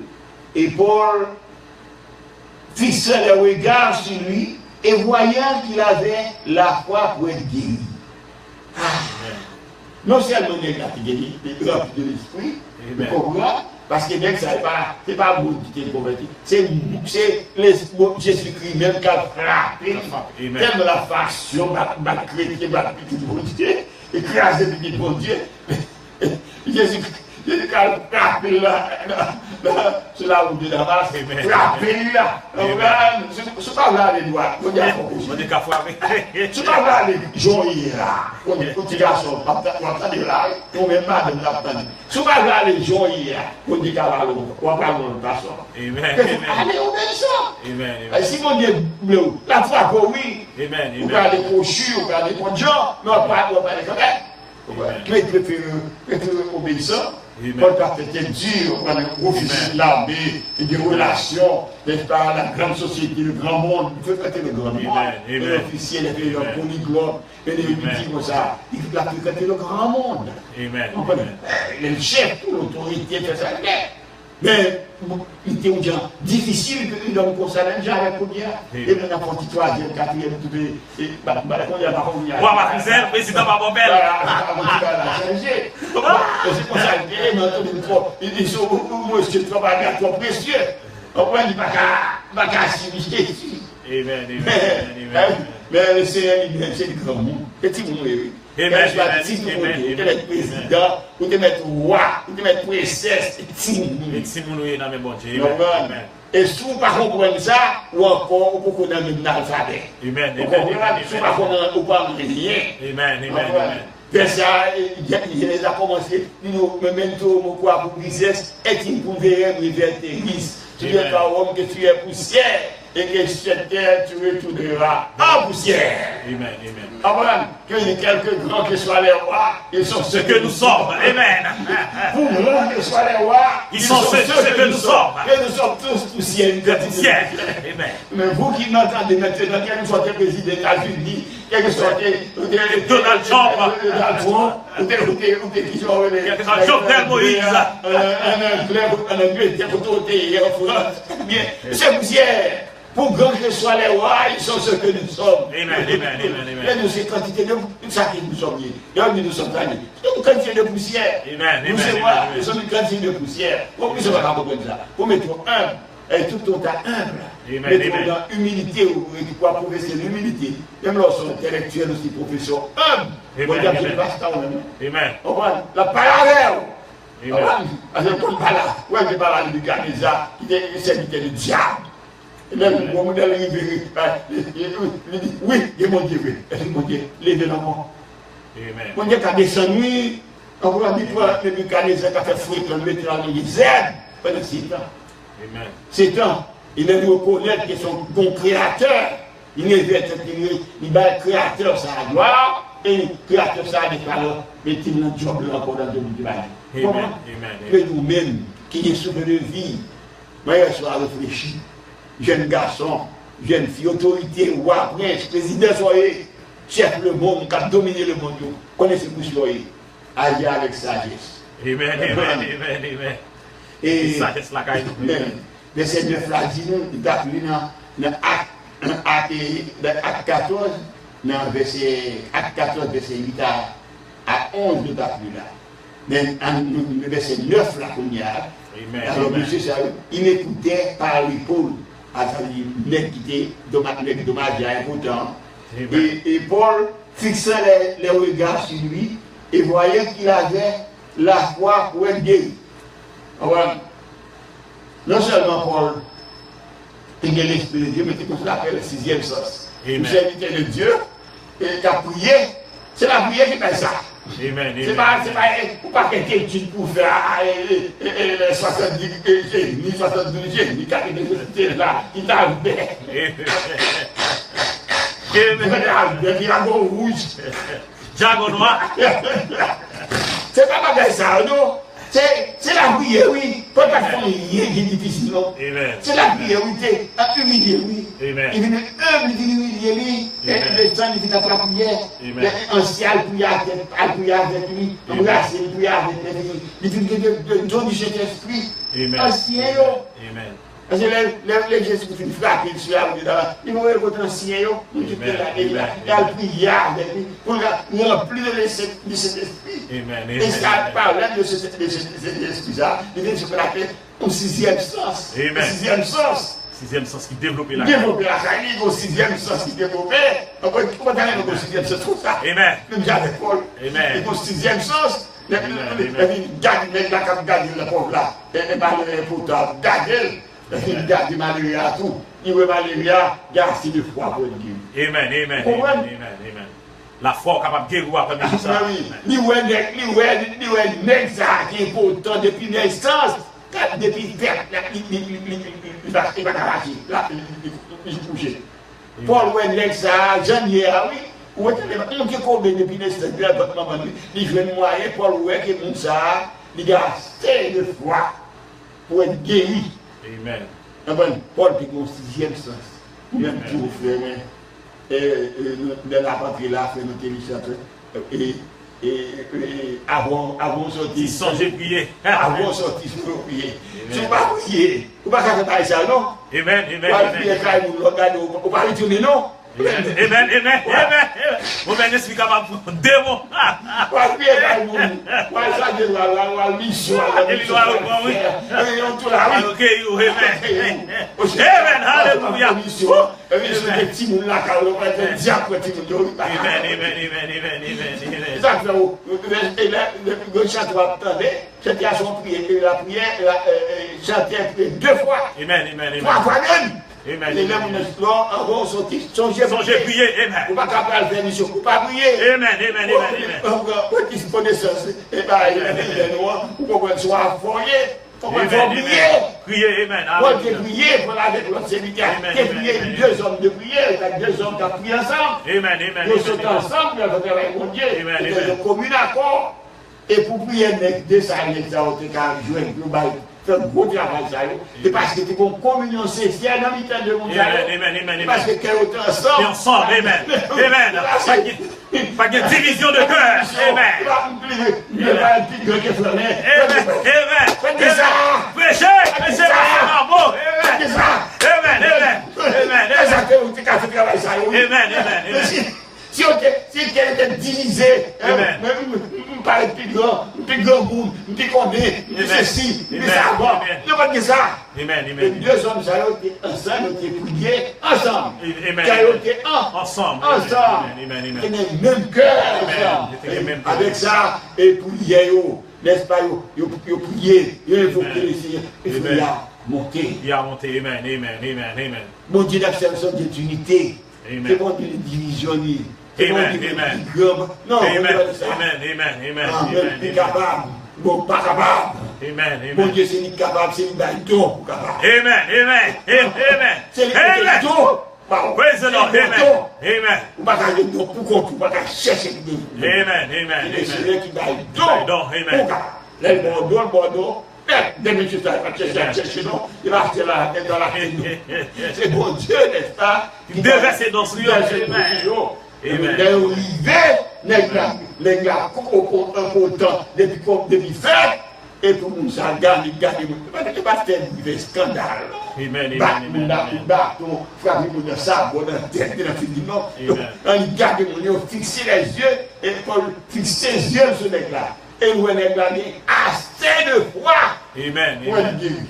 Et Paul fixait le regard sur lui et voyant qu'il avait la foi pour être guéri. Non seulement il est guéri, il rempli de l'esprit, parce que bien que ça n'est pas bon qui t'est converti, c'est Jésus-Christ même qui a frappé, tellement la façon, ma chrétien, ma petite bon Dieu, écrasé petit bon Dieu, Jésus-Christ a frappé là, sur la route de Damas, frappé là, c'est pas là les doigts, on dit qu'à frapper, c'est pas là les gens là, on dit garçon, on va dire là, on met pas de la peine, c'est pas là les gens on dit qu'à la route, on va pas le passer. Allez, on met ça. Si mon Dieu bleu, la foi que oui, on va aller cochus, on va aller pour gens, mais on va pas aller comme ça. Mais il préfère obéissant. Paul était dur, on a officier de l'armée, et des relations, n'est-ce pas, la grande société, le grand monde, il faut fréquenter le grand monde. L'officier, il a fait polyglotte, et les petits comme ça, il faut fréquenter le grand monde. Le chef, toute l'autorité, fait ça. Mais il était un gens difficile que nous avons constaté, j'avais combien, et maintenant, pour 3e, 4e, tout et on va faire président Babobel. C'est pour ça que ils sont beaucoup trop précieux. On va dire, pas qu'à s'imiter ici. Mais le Seigneur, c'est le grand monde. Petit monde, oui. Amen. Tu peux être président, ou te mettre roi, ou te mettre princesse, petit monde. Et si vous ne comprenez pas ça, ou encore, vous pouvez connaître l'alphabet. Si vous ne comprenez rien. Vers ça, il les a commencé, nous, même tout, mon quoi, pour business, est-il pour verrer, tu viens par homme que tu es poussière, et que cette terre, tu retourneras en poussière. Amen. Que quelques grands que soient les rois, ils sont ceux que nous sommes. Amen. Pour grands que soient les rois, ils sont ceux que nous sommes. Et nous sommes tous poussières. Amen. Mais vous qui m'entendez maintenant, quel que soit le président des États-Unis, quel que soit Donald Trump, ou Jovenel Moïse, un Angleterre, c'est poussière. Pour grand que soient les rois, ils sont ceux que nous sommes. Amen. Et nous, c'est quantité de ça que nous sommes. Et nous sommes allés. C'est une quantité de poussière. Amen. Nous sommes une quantité de poussière. Pourquoi nous ne sommes pas comme ça? Pour mettre humble. Et tout le temps humble. Mettons dans l'humilité, ou quoi professeur l'humilité. Même lorsqu'on est intellectuel aussi, professeur humble. Amen. La parallèle. Parce que comme par là, où est-ce que par là, le Canisa, qui est serviteur du diable. Même mon modèle il dit oui, et mon Dieu, levez la main. Mon Dieu qui a descendu, on va dire que le Canisa qui a fait fruit, on le met dans le Z pendant 6 ans. 7 ans, il a dû reconnaître que son bon créateur, il est le créateur, ça a gloire, et le créateur, ça a des paroles, mais il n'a pas de job encore dans le domaine du bail. Mais nous-mêmes, qui est sauvé de vie, Moi, hier soir, réfléchi. Jeune garçon, jeune fille, autorité, roi, prince, président, soyez, chef le monde, qui a dominé le monde, connaissez vous soyez. Agir avec sagesse. Amen, amen, amen, amen. Et sagesse la caille. verset 9 là, dit nous, il a pris dans Acte 14, dans verset 8 à 11, il a pris là. Mais le verset 9 là, qu'on y a, alors monsieur, il écoutait par l'épaule, il écoutait dommage important. Et Paul fixait les regards sur lui et voyait qu'il avait la foi pour être guéri. Non seulement Paul était l'Esprit de Dieu, mais c'est ce qu'on appelle le sixième sens. Il s'invitait de Dieu et il a prié. C'est la prière qui fait ça. Amen. C'est pas quelque chose pour faire 70 génies, 72 génies, qui là, qui t'a fait. Des dragons rouges. Dragon noir. C'est pas ça, non? C'est la prière, oui. Pas de faire rien qui est difficile, non? C'est la prière, oui. C'est humilier, oui. Il vient humilier, lui. Le temps, il vient à la prière. Ancien, il prie avec lui. Embrasser, il prie avec lui. Il vient de donner cet esprit. Ancien, Amen. Parce que les Jésus qui finissent frapper sur la rue, ils vont écouter ancien, ils vont prier avec lui. Pour remplir de cet esprit. Et ça parle de cet esprit-là, il vient de ce qu'on appelle un sixième sens. Sixième sens. Sixième sens qui développe la Développer la famille, au sixième sens qui développe. Comment t'as au sixième sens, tout ça? Amen. Même j'avais Paul. Amen. Et au sixième sens, garde la cape, garde le pauvre là. Et malheureux pourtant, garde. Il garde malaria tout. Il veut malaria, garde si de foi pour Dieu. Amen. La foi capable de guérir après ça. Il veut nègre ça qui est important depuis naissance. Depuis perte, il va arracher. Là, il est couché. Paul veut nègre ça, janvier, oui. Ou est-ce que combien depuis naissance, il veut moyen, Paul veut que mon ça, il garde assez de foi pour être guéri. Amen. Paul qui est au sixième sens. Même tout frère, dans la patrie là, fait notre télécharge. Et avant sortir. Songez prier. Avant sortir, il faut prier. Si vous ne pas prier, vous ne pouvez pas faire ça, non? Amen. Vous ne pouvez pas retourner, non? Amen. Vous m'avez expliqué ma démon. Les gens vont sortir, songez prier, amen. Vous ne pouvez pas faire mission, vous ne pouvez pas prier. Amen. Petite connaissance, et bien, vous pouvez soit foyer, vous pouvez prier, amen. Vous pouvez prier pour avec l'autre séminaire. Prier deux hommes de prière, deux hommes qui ont prié ensemble. Amen. Ils sont ensemble, ils vont travailler pour Dieu. Ils ont commun accord. Et pour prier, de ça, ils ont joué global. C'est un gros travail, ça. Et parce que tu as une communion sociale dans le temps de mon Amen. Parce que tu es ensemble. Ensemble, amen. Pas de division de cœur. Amen. Faites ça. Prêchez. Amen. Si quelqu'un est divisé, par le plus grand monde, plus combien, plus ceci, plus ça, ne pas dire ça. Les deux hommes, ça a été ensemble, ils ont prié ensemble. Ça a été ensemble. Ils ont le même cœur ensemble. Avec ça, et prier, n'est-ce pas, ils ont prié, ils ont évoqué le Seigneur, et il a monté. Amen. Mon Dieu d'acception d'unité. C'est bon de division. Amen. Non, Amen. Capable. Bon, pas capable. Amen. Mon Dieu, c'est ni capable, c'est ni don capable. Amen. C'est ni don. Praise the Lord. Amen. Vous ne pouvez pas don pour qu'on ne pas chercher de don. Amen. C'est celui qui donne don. Amen. Le Bordeaux, Demain, je vais chercher, non, il va acheter dans la c'est bon Dieu, n'est-ce pas? Il déverse dans ce lieu. Les gars, depuis fait, et pour nous, ça garde, il ne va pas faire un scandale. Amen. Frappez-vous de ça, bon, dans la tête, dans le film, on garde, on fixe les yeux, et pour fixer les yeux sur les gars. Et nous, les gars, assez de foi. Amen.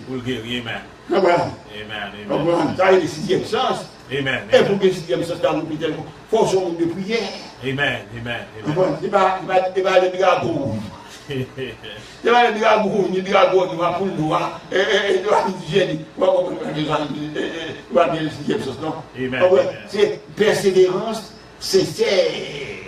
Pour le guérir, amen. Amen. Ça, il y a 6e sens. Amen. Et pour que le 6e sens, dans l'hôpital, il faut son monde de prière. Amen. Il va aller dire à vous. Il va aller dire à vous, il dit à vous, il va pour nous, et il va dire, il va bien le 6e sens, non? C'est persévérance, c'est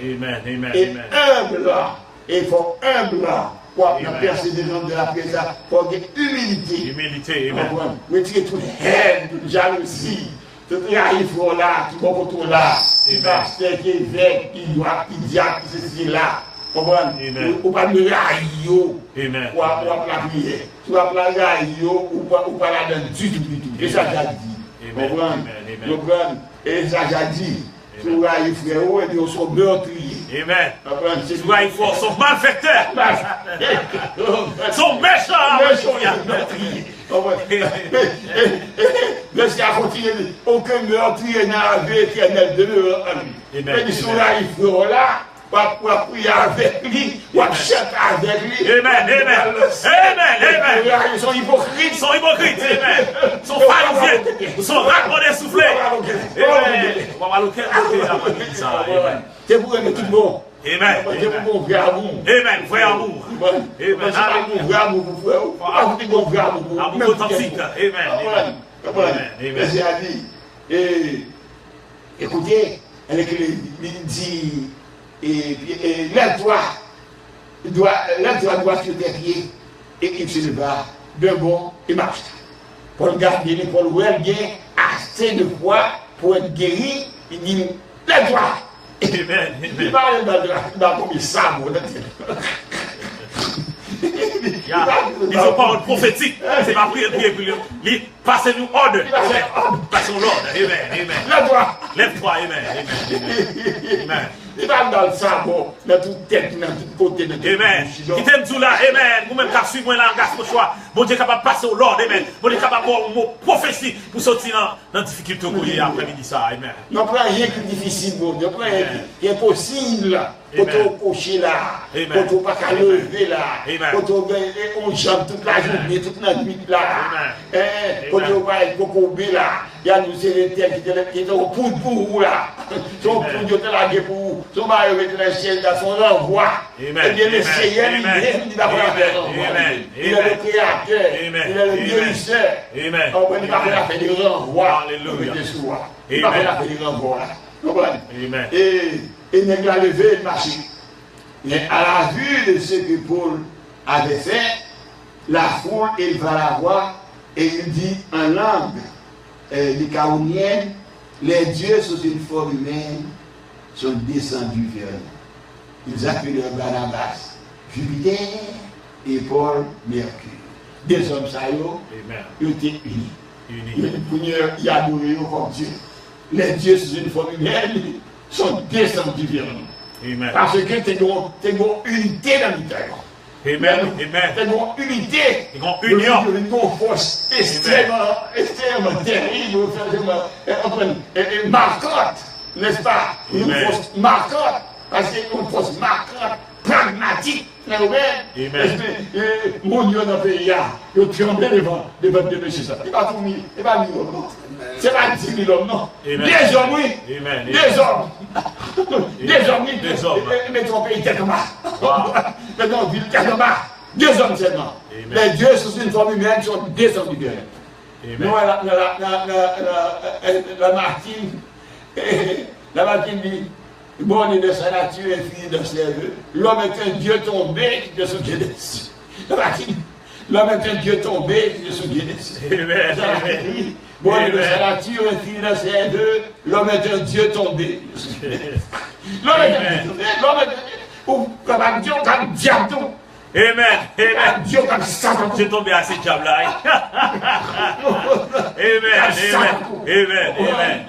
Amen. Et humble là. Et il faut humble là. Pour la persévérance de la présence, pour avoir humilité. Humilité, amen. Retirer toute haine, toute jalousie, toute raïfo là, tout bon retour là. Qui pasteur, qui évêque, qui doit, qui diable, qui ceci là. Comprenez? Ou pas de raïo. Amen. Ou pas la prière. Tu vas pas la raïo, ou pas la donne du tout. Et ça, j'ai dit. Comprenez? Et ça, j'ai dit. Tu vas y frère, et puis on sont meurtriers. Amen. Tu vas y faire, sont malfaiteurs. Sont méchants. Meurtriers. Mais si à continuer, aucun meurtrier n'a la vie éternelle de l'heure à lui. Mais ils sont là, ils feront là. Pour prier avec lui, pour chanter avec lui. Amen. Ils sont hypocrites. Ils sont pharisiens. Ils sont raconnés soufflés. C'est pour aimer tout le monde. Amen. C'est pour mon vrai amour. Amen. Vrai amour. Amen. C'est pas mon vrai amour pour vous. C'est mon vrai amour. Amour authentique. Amen. Merci à lui. Écoutez, il dit. Et lève-toi sur tes pieds et il se leva d'un bond et marche. Pour le garder, pour le voir bien assez de foi pour être guéri, il dit lève-toi. Amen. Il va comme il sabre. Ils ont parole prophétique. C'est ma prière pour lui. Passez-nous ordre. Passons l'ordre. Amen. Lève-toi. Amen. Il va dans le sabot, dans toute tête, dans tout côté. Amen. Qui t'aime tout là. Amen. Vous-même qui suivez moi là, en choix. Bon Dieu capable de passer au Lord. Amen. Bon Dieu capable de avoir un mot prophétie pour sortir dans la difficulté pour y après-midi ça. Amen. Non, pas rien qui est difficile, bon Dieu. Pas rien qui est possible. Pour te coucher là. Pour te pas lever là. Pour te on jambe toute la journée, toute la nuit là. Pour te pas être cocobé là. Il y a nous c'est l'éternel qui est au pour vous là. Son pour Dieu te la gué pour vous. Son mari avec le ciel dans son envoi. Et bien le Seigneur il va faire il est le créateur. Il est le guérisseur. Amen. Il va faire des renvois. Alléluia. Il va faire des renvois là. Amen. Et il a levé et marché. Mais à la vue de ce que Paul avait fait, la foule, il va la voir et il dit en langue lycaonienne, les dieux sous une forme humaine sont descendus vers nous. Ils appellent Barnabas Jupiter et Paul Mercure. Des hommes ça ils étaient unis. Ils adoraient comme Dieu. Les dieux sous une forme humaine sont descendus vers nous. Amen. Parce que tu as une unité dans le terre. Amen. Tu as une unité. Une union. Une force extrêmement terrible, marquante, n'est-ce pas? Une force marquante. Parce que une force marquante, pragmatique. Mon Dieu dans le pays, il tremble devant de monsieur ça. Il va tout mis, il va mis non. C'est pas 10 000 hommes, non. Des hommes, oui. Des hommes. Des hommes. Mais ton pays tellement bas. Mais ton ville tellement bas. Des hommes seulement. Les dieux sous une forme humaine sont descendus de nous, la Martine dit. Bon, de sa nature et fille de ses voeux. L'homme est un Dieu tombé de son Dieu dessus. L'homme est un Dieu tombé de son Dieu dessus. Bon, de sa nature et fille de ses voeux. L'homme est un Dieu tombé. L'homme est un Dieu tombé. L'homme est un Dieu comme diable. Amen. Amen. Dieu comme ça. J'ai tombé à ces diables-là. Amen.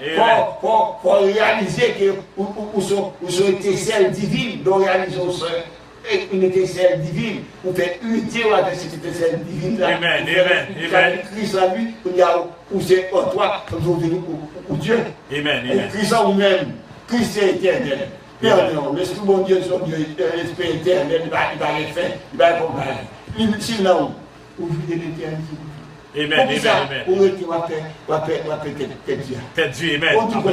Pour réaliser que vous sont étincelle divine, donc réaliser une étincelle divine, vous faites unité avec cette étincelle divine. Amen. Christ en lui, vous êtes en toi, vous venez pour Dieu. Amen. Christ en vous-même, Christ est éternel. L'Esprit bon Dieu, son Dieu, l'Esprit éternel, il va les faire, il va accompagner. S'il n'a où, vous vivez l'éternité. Amen. Pour eux qui va faire tête Dieu. Amen. On dit que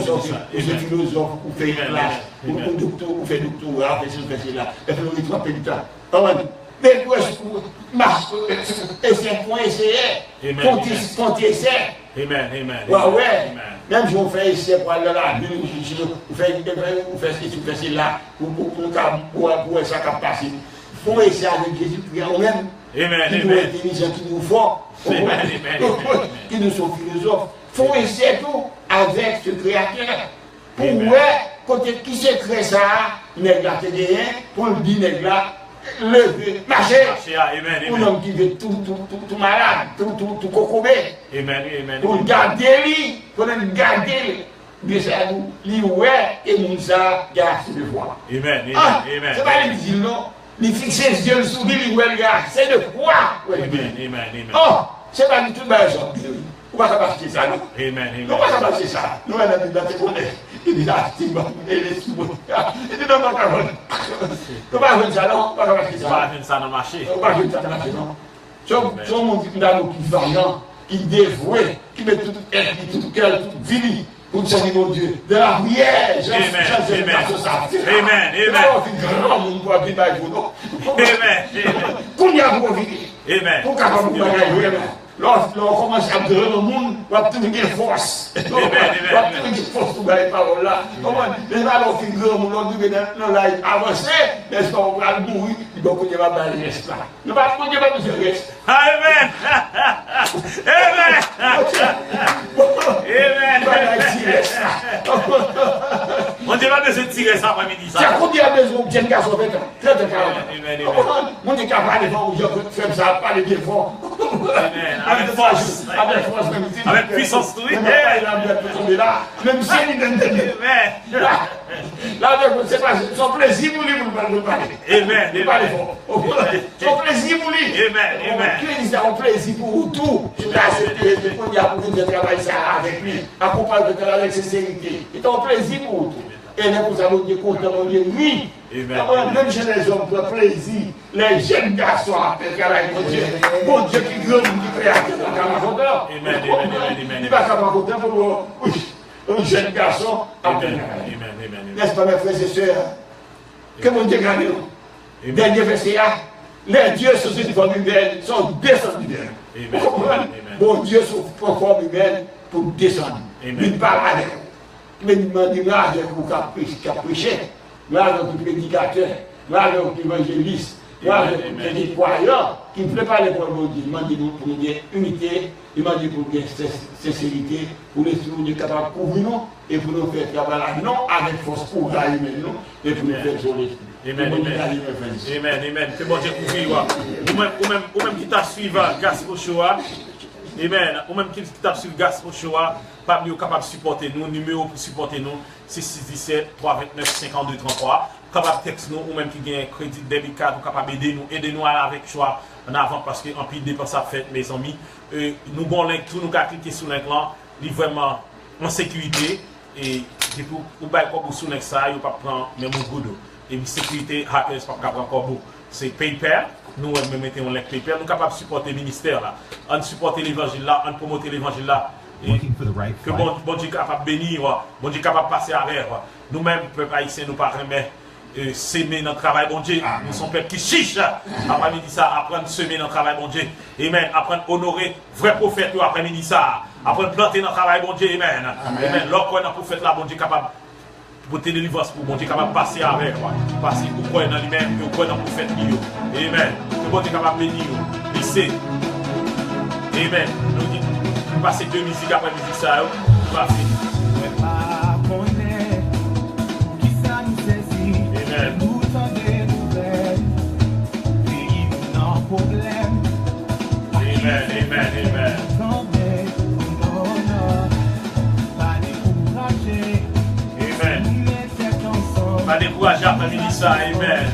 c'est philosophe, vous faites une classe, vous docteur, vous faites doctorat, vous faites cela, et puis vous faites du temps. Mais c'est pour essayer. Quand tu essaies. Amen. Ouais. Même si on fait essai pour aller dans la ville, vous faites ce que vous faites là, pour ça qui passe. Il faut essayer avec Jésus, même. Amen. Qui nous intelligents, qui nous font, qui nous sont philosophes. Il faut essayer tout avec ce créateur. Pour voir qui se crée ça, nègre là, c'est rien, pour le dire nègre là, lever, marcher. Un homme qui veut tout malade, tout cocobé. Pour le garder lui, pour le garder. Mais ça nous, lui, et nous, ça, garde de foi. Amen. C'est pas les dire non. Il fixe les yeux sur lui, c'est de quoi? Amen. Oh, c'est pas du tout bien ça. On va s'abacher ça, non? Amen. On va s'abacher ça. Nous, on a dit dans tes connais. Il dit là, il dit non, non, on va faire ça, non? On va s'abacher ça. On va faire ça dans le marché. On va faire ça dans le marché, non? Tout le monde qui est vaillant, qui est dévoué, qui met tout cœur, toute vie. Pour servir mon Dieu, de la prière, lorsqu'on commence à donner le monde, on va trouver des forces. On va trouver des forces pour les paroles là. Les valeurs qui grandent, on va avancer, n'est-ce pas, on va mourir, donc on va bailler reste là. Nous va pas besoin de reste. Amen. On dit pas besoin de tirer ça après-midi. C'est qu'on dit à besoin de garçon très mon est capable de faire ça, pas les défauts. Avec force. Avec puissance, oui. Même si il est là, c'est pas son plaisir pour lui, vous ne parlez. Amen. Son plaisir pour lui. Amen. Dieu dit son plaisir pour tout. Je vais accepter de travailler ça avec lui, accompagner de avec sincérité. C'est un plaisir pour tout. Et là, vous avez Dieu content, mon Dieu, oui. Même chez les hommes, pour plaisir, les jeunes garçons appellent mon Dieu. Mon Dieu qui grandit, qui fait accueillir il va faire content pour un jeune garçon appellent. N'est-ce pas, mes frères et sœurs? Que mon Dieu garde nous. Dernier verset, les dieux sous une forme humaine sont descendus d'elle. Mon Dieu sous une forme humaine pour descendre. Il parle avec vous. Mais il m'a dit là, avec vous qui a prêché, là, avec le prédicateur, là, avec l'évangéliste, là, avec les croyants, qui ne plaît pas les problèmes de Dieu. Il m'a dit pour nous dire unité, il m'a dit pour nous dire sincérité, pour les soutenir capables de couvrir nous, et pour nous faire travailler non avec force pour gagner nous, et pour nous faire sur l'esprit. Amen. Que bon Dieu couvre. Ou même qui t'a suivi, Gaspard Shoah. Amen. Ou même qui t'a suivi, Gaspard Shoah. Pas mieux capable de supporter nous, numéro pour supporter nous, c'est 617 329 52 33. Capable de texte nous, ou même qui gagne crédit débit card, ou capable d'aider nous à avec choix en avant parce qu'en plus de dépenses à faire, mes amis. Nous bon link, tout nous cliquer sur link là, il vraiment en sécurité et pour ou sur link ça, il pas prendre même un goudou. Et sécurité hackers pas prendre encore beaucoup. C'est PayPal. Nous mettons un link PayPal, nous capables de supporter le ministère là, on supporter l'évangile là, on promoter l'évangile là. Que bon Dieu capable de bénir, bon Dieu capable de passer à l'air. Nous-mêmes, peuple haïtien, nous ne pas s'aimer dans le travail, bon Dieu. Nous sommes peuple qui chiche. Après-midi ça, apprendre à semer dans le travail, bon Dieu. Amen. Apprendre à honorer vrai prophète après-midi ça. Apprendre à planter dans le travail, bon Dieu. Amen. Lorsqu'on a un prophète là, bon Dieu capable pour te délivrer, pour bon Dieu capable de passer à l'air. Passer pour croire dans lui-même, pour croire dans le prophète. Amen. Que bon Dieu capable de bénir. Lycée. Amen. Nous passer deux musiques après musique ça, on va finir. Amen. décourager après-midi ça. Amen.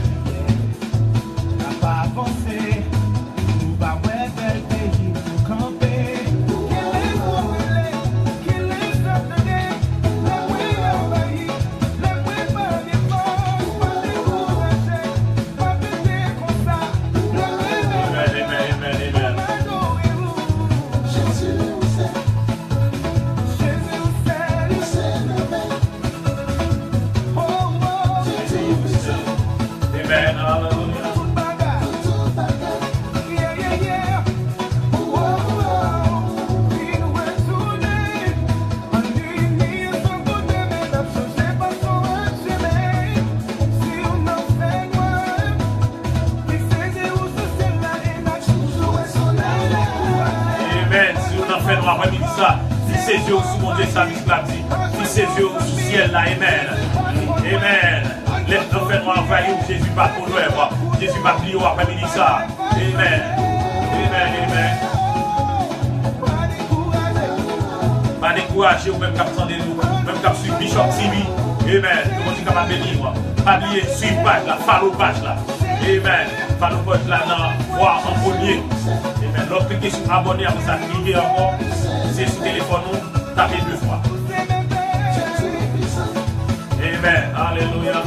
Ses yeux sous mon Dieu, sa vie l'a dit. Ses yeux sous ciel là, amen. Amen. Les enfants noirs envahis, Jésus pas pour nous, Jésus pas plié après-midi ça. Amen. Amen, amen. Pas décourager ou même qu'à attendre nous, même qu'à suivre Bishop TV. Amen. Nous dit qu'à pas bénir moi. Pas oublier suivre page là, follow page là. Amen. Follow page là, non, voir en premier. Amen. L'autre cliquez sur abonner après ça, cliquez encore. C'est sur téléphone, nous tapez 2 fois. Amen. Alléluia.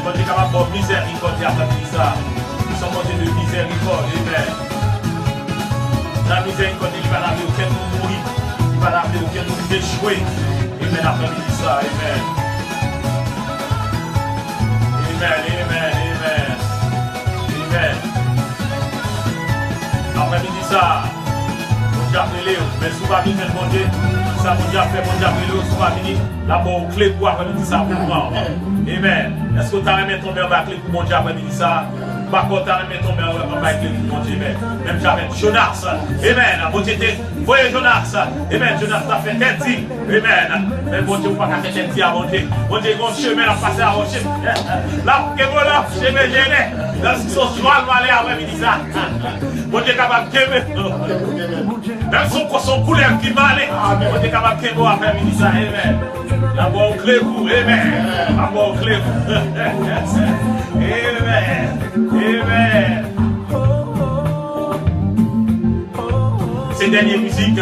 Bon Dieu capable de miséricorde après ça. Nous sommes Dieu de miséricorde. Amen. La miséricorde, il va n'amener auquel nous mourir. Il va n'amener auquel nous échouer. Amen. Après ça. Amen. Amen. Amen. Amen. Amen. Après ça. Bon Dieu appelé. Mais souvent, il fait bon Dieu. Ça, bon Dieu fait, bon Dieu appelé. Souvent, il la bonne clé pour après ça pour nous. Amen. Est-ce que tu as remis ton mère avec les coups mon Dieu après midi ça? Par contre, tu as remis ton mère avec les coups mon Dieu. Même j'avais Jonas. Amen. Bon Dieu, voyez Jonas. Amen. Jonas t'a fait tête. Amen. Mais bon Dieu, pas faire tête avant Dieu. Bon Dieu, bon chemin à passer à rocher. Là, que voilà, chemin gêné. Là, si son cheval va aller après midi ça. Bon Dieu, capable de t'aimer. Même son couleur qui va aller. Bon Dieu, capable de t'aimer après midi ça. Amen. La bonne clé pour, amen. La bonne clé pour. Amen. Amen. Ces dernières musiques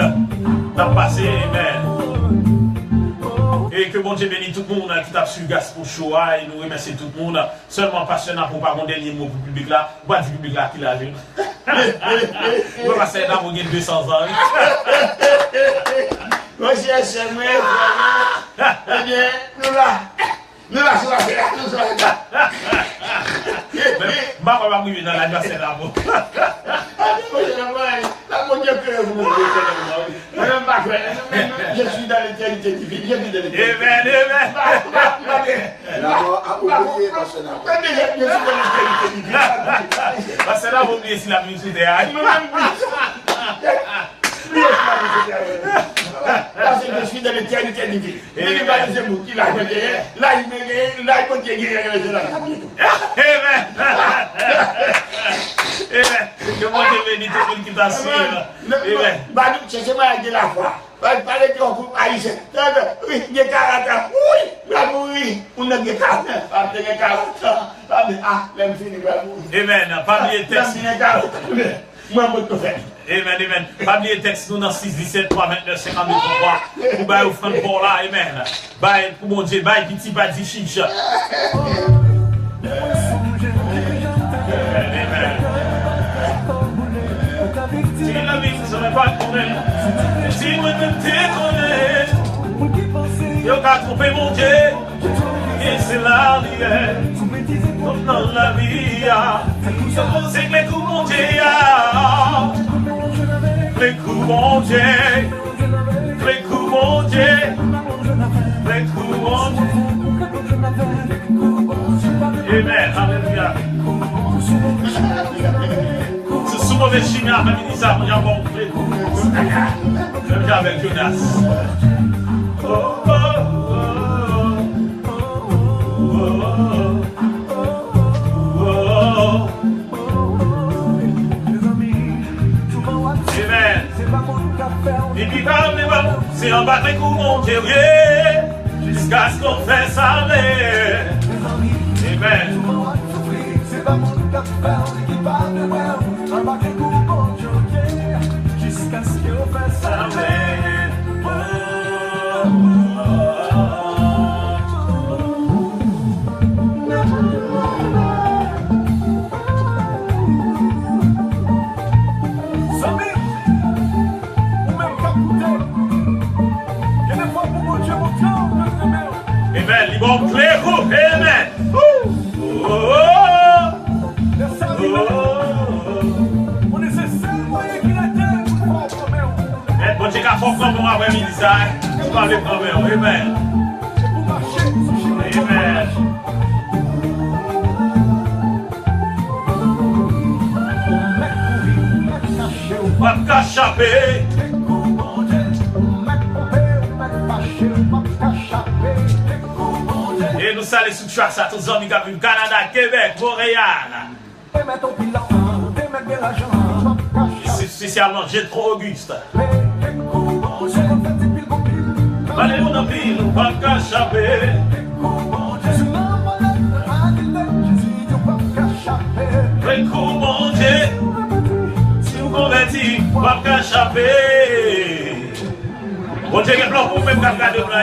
t'ont passé, amen. Et que bon Dieu bénisse tout le monde qui t'a su Gospel Show et nous remercions tout le monde. Seulement passionnant pour pas mon dernier mot pour le public là. Pas du public là qui l'a vu. Moi, je vais là, vous avez 200 ans. Moi, j'ai semé, eh bien, nous là, sur la terre, nous sommes là. Maman va arriver dans l'anniversaire là. Je suis dans l'éternité divine. Je suis dans l'éternité. Amen, parce que là, vous oubliez si la musique est à parce que je suis dans l'éternité divine. Et il va dire qui l'a gagné. Là, il continue à gagner. Amen. Amen. Que mon Dieu bénisse tout le monde qui t'a suivi. Amen. Cherchez-moi à dire la foi. Parlez de vous, Aïcha. Oui, il y a 40 ans. Oui, la mourir. On a 40 ans. Ah, l'aime fini, la mourir. Amen. Pas oublier le texte. Moi, je peux faire. Amen, amen. Pas oublier le texte, nous dans 6, 17, 3, 29, 52, 33. Pour bailler au front pour là, amen. Baille, pour mon Dieu, baille, petit, pas dit chiche. Amen. Si la vie ne serait pas connaître, si moi ne te connais, yo qu'à tromper mon Dieu, et c'est la lière, comme dans la vie, c'est que les coups mon Dieu, les coups mon Dieu, les coups mon Dieu, les coups mon Dieu. Amen, alléluia. C'est sous mauvais chimie après ministère, j'ai encore fait. Je viens avec Jonas. Amen. Et puis c'est un battre coup mon Dieu, jusqu'à ce qu'on fait ça. Amen. C'est pas mon café qui parle de well, un battre coup mon Dieu, jusqu'à ce qu'on fait ça. Amen. Ils vont clair. Amen. On est seul moyen qu'il a été pour faire. Bon Dieu, faut qu'on va avoir ministère. Tu parles quand même. Amen. Amen. Pas cachaper. Et nous saluons sous choix à tous les amis qui vivent au Canada, Québec, Montréal. Et spécialement Gétro Auguste. Allez, on a pile, pas cachaper. Précourt, mon Dieu. Si vous convertis, pas cachaper. Bon Dieu, il plan pour même garder de la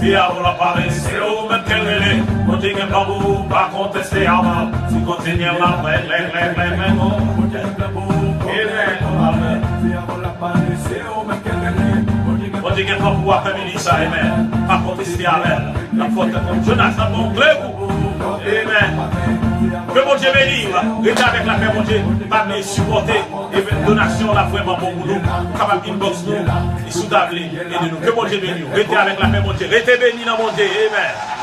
si avant la parole, c'est au même qu'elle est. On dit que pas vous, pas contester avant. Si continuez la on dit que pas pouvoir faire ministre, amen. Pas contester avec. La faute est Jonas, dans mon clé. Amen. Que mon Dieu bénisse, restez avec la paix, mon Dieu, pas me supporter, et donation là vraiment bon boulot, capable d'inbox nous, et sous table, et de nous. Que mon Dieu bénisse, restez avec la paix, mon Dieu, restez bénis dans mon Dieu, amen.